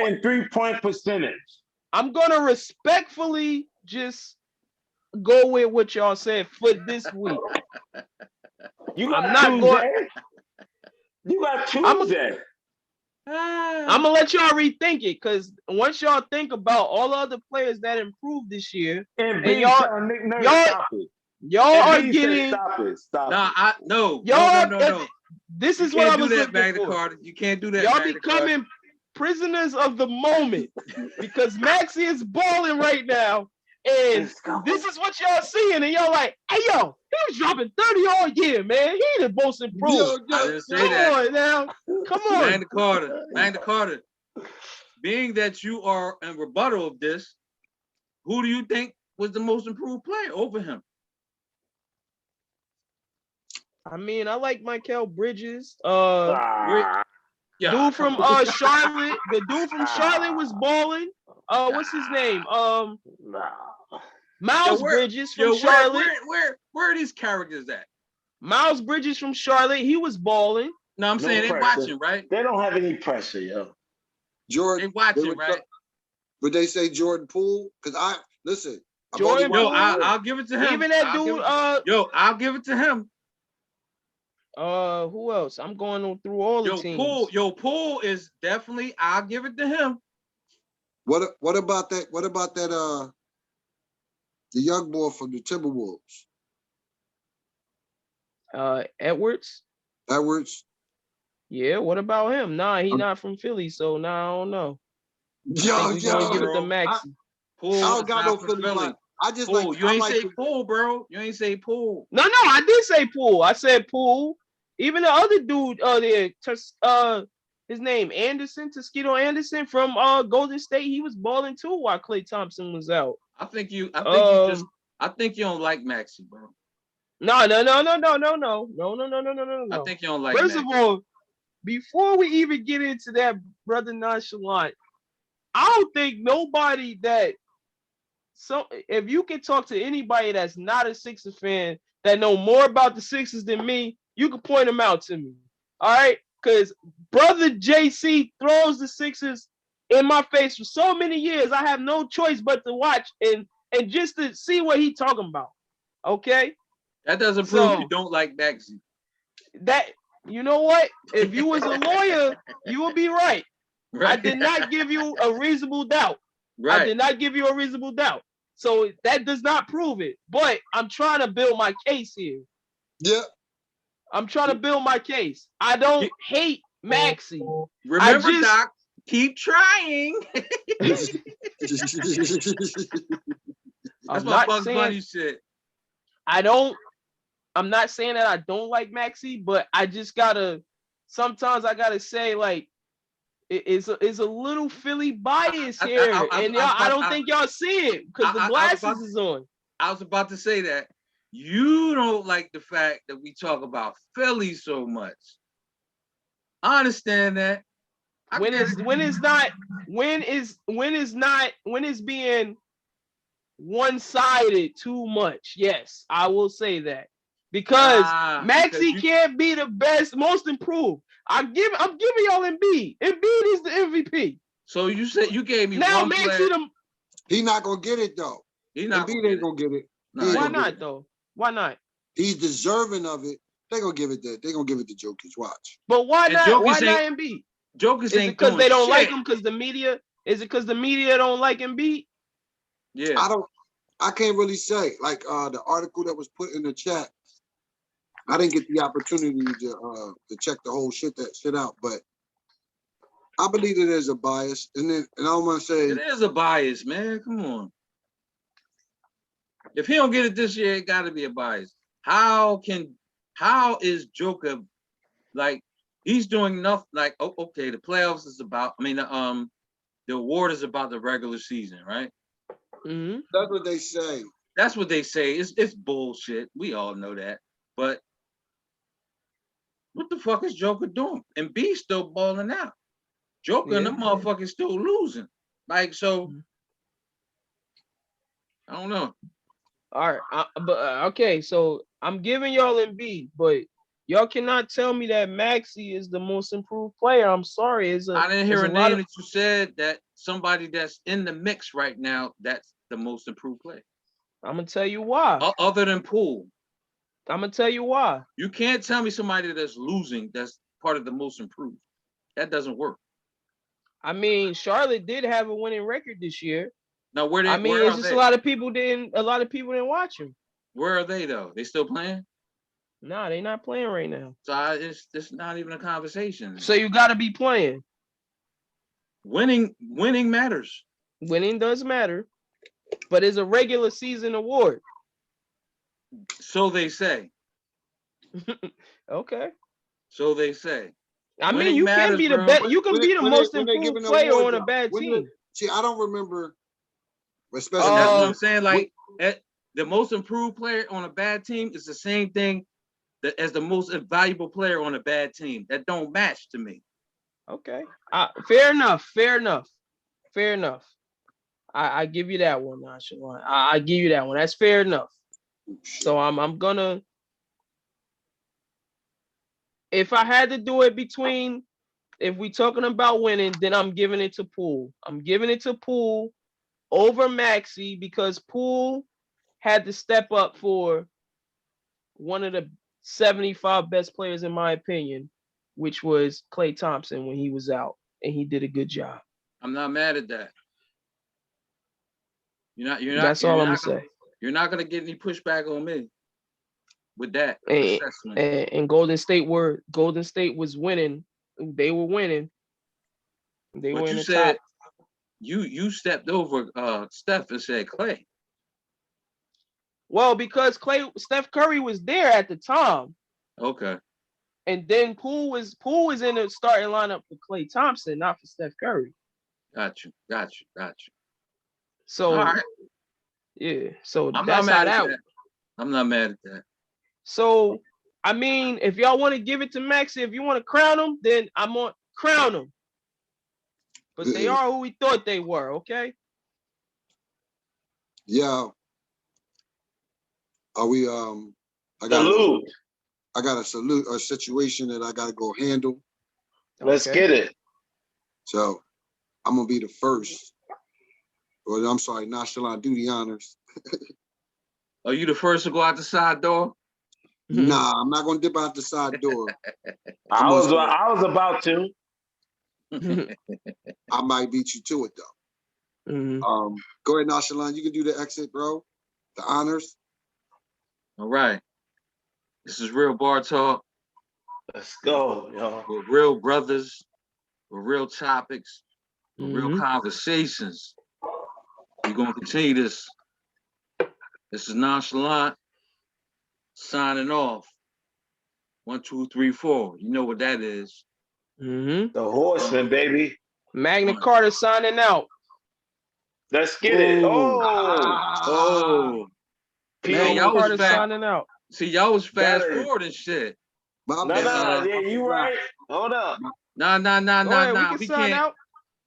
in 3-point percentage. I'm gonna respectfully just go with what y'all said for this week. You got Tuesday. I'm gonna let y'all rethink it, because once y'all think about all the other players that improved this year, and Y'all are getting. Stop it. No. This is you what I can't was do that, looking Magna for. Carta. You can't do that. Y'all Magna becoming Carta. prisoners of the moment because Maxie is balling right now, and this is what y'all seeing, and y'all like, hey yo, he was dropping 30 all year, man. He the most improved. I didn't say that. On now, come on. Magna Carta. Being that you are in rebuttal of this, who do you think was the most improved player over him? I mean, I like Michael Bridges. Yeah, dude from Charlotte. The dude from Charlotte was balling. What's his name? Miles Bridges from Charlotte. Where are these characters at? Miles Bridges from Charlotte. He was balling. No, I'm saying they watching, right? They don't have any pressure, yo. Jordan, they watching, right? Would they say Jordan Poole? Because Jordan Poole. I'll give it to him. Even that dude. I'll give it to him. Who else? I'm going through all the teams. Poole is definitely. I'll give it to him. What about that? What about that? The young boy from the Timberwolves. Edwards. Yeah. What about him? Nah, he not from Philly, so nah, I don't know. Yo, give it to Maxie. Poole, I don't got no Philly. I just Poole. like. You ain't like say Poole, bro. You ain't say Poole. No, I did say Poole. I said Poole. Even the other dude, his name Tuskito Anderson from Golden State. He was balling too while Klay Thompson was out. I think you don't like Maxie, bro. No. I think you don't like. First of all, before we even get into that, brother nonchalant, I don't think nobody that. So if you can talk to anybody that's not a Sixers fan that know more about the Sixers than me, you can point them out to me. All right? Because brother JC throws the Sixers in my face for so many years. I have no choice but to watch and just to see what he's talking about. Okay? That doesn't prove you don't like Maxie. That, you know what? If you was a lawyer, you would be right. I did not give you a reasonable doubt. Right. I did not give you a reasonable doubt. So that does not prove it. But I'm trying to build my case here. Yeah. I'm trying to build my case. I don't hate Maxie. Remember, Doc, keep trying. That's my Bugs Bunny shit. I'm not saying that I don't like Maxie, but I just sometimes I gotta say, like, it's a little Philly bias here. I don't think y'all see it because the glasses is on. I was about to say that. You don't like the fact that we talk about Philly so much. I understand that. When it's being one-sided too much. Yes, I will say that. Because Maxie can't be the best, most improved. I'm giving y'all Embiid. Embiid is the MVP. So you said you gave me now one Maxie player. He's not gonna get it though. Embiid ain't gonna get it. Why not though? Why not? He's deserving of it. They're gonna give it to Jokic. Watch. But why not? Why not Embiid? Jokic ain't because they don't like him because the media. Is it because the media don't like Embiid? Yeah. I can't really say. Like the article that was put in the chat. I didn't get the opportunity to check the whole shit out, but I believe it is a bias. And I don't want to say it is a bias, man. Come on. If he don't get it this year, it got to be a bias. How is Joker like? He's doing nothing. Like, okay, the playoffs is about. I mean, the award is about the regular season, right? Mm-hmm. That's what they say. That's what they say. It's bullshit. We all know that. But what the fuck is Joker doing? And B still balling out. Joker and the motherfuckers still losing. Like, so I don't know. All right, okay, so I'm giving y'all Embiid, but y'all cannot tell me that Maxie is the most improved player. I'm sorry. I didn't hear a name that you said that somebody that's in the mix right now that's the most improved player. I'm gonna tell you why. Other than Poole. I'm gonna tell you why. You can't tell me somebody that's losing that's part of the most improved. That doesn't work. I mean, Charlotte did have a winning record this year. Now, it's just a lot of people didn't watch him. Where are they though? They still playing? Nah, they not playing right now. So it's not even a conversation. So you got to be playing. Winning matters. Winning does matter, but it's a regular season award. So they say. Okay. So they say. I mean, you can be the best. You can be the most improved player on a bad team. See, I don't remember. Especially that's what I'm saying. Like the most improved player on a bad team is the same thing as the most valuable player on a bad team. That don't match to me. Okay. Fair enough. I give you that one, Nonchalant. I give you that one. That's fair enough. So I'm gonna. If I had to do it between, if we talking about winning, then I'm giving it to Poole. I'm giving it to Poole over Maxey because Poole had to step up for one of the 75 best players in my opinion, which was Klay Thompson when he was out, and he did a good job. I'm not mad at that. You're not. That's all I'm gonna say. You're not gonna get any pushback on me with that assessment. And Golden State was winning. They were winning. They were in the top. You stepped over Steph and said Klay. Well, because Steph Curry was there at the time. Okay. And then Poole was in the starting lineup for Klay Thompson, not for Steph Curry. Got you. So, all right. Yeah. So I'm that's how that. I'm not mad at that. So, I mean, if y'all want to give it to Maxey, if you want to crown him, then I'm on crown him. But they are who we thought they were, okay? Yeah. Are we I got a situation that I gotta go handle. Let's get it. So I'm gonna be the first. Well, I'm sorry, Nonchalant, do the honors. Are you the first to go out the side door? Nah, I'm not gonna dip out the side door. I was about to. I might beat you to it though. Mm-hmm. Go ahead, Nonchalant. You can do the exit, bro. The honors. All right. This is Real Bar Talk. Let's go, y'all. We're real brothers. We're real topics. We're real conversations. We're gonna continue this. This is Nonchalant signing off. 1, 2, 3, 4. You know what that is. The Horsemen, baby. Magna Carta signing out. Let's get it. Oh. Man, y'all was signing out. See, y'all was fast forward and shit. Yeah, you right. Hold up. Nah.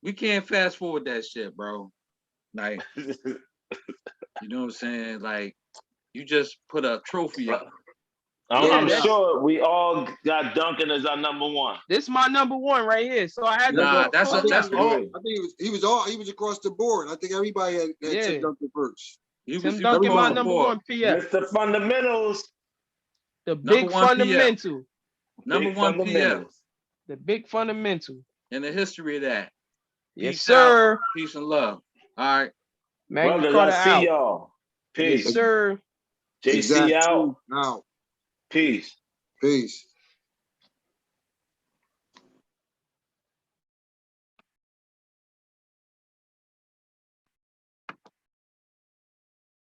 We can't fast forward that shit, bro. Like, you know what I'm saying? Like, you just put a trophy up. I'm sure we all got Duncan as our number one. This is my number one right here. So I had to that's all. I think he was across the board. I think everybody had Tim Duncan first. Tim Duncan, my number one PF. Mr. Fundamentals. The big fundamental. Number one PF. The big fundamental. In the history of that. Yes, sir. Peace and love. All right. Magna Carta out. See y'all. Peace. Yes, sir. JC out. Out. Peace. Peace.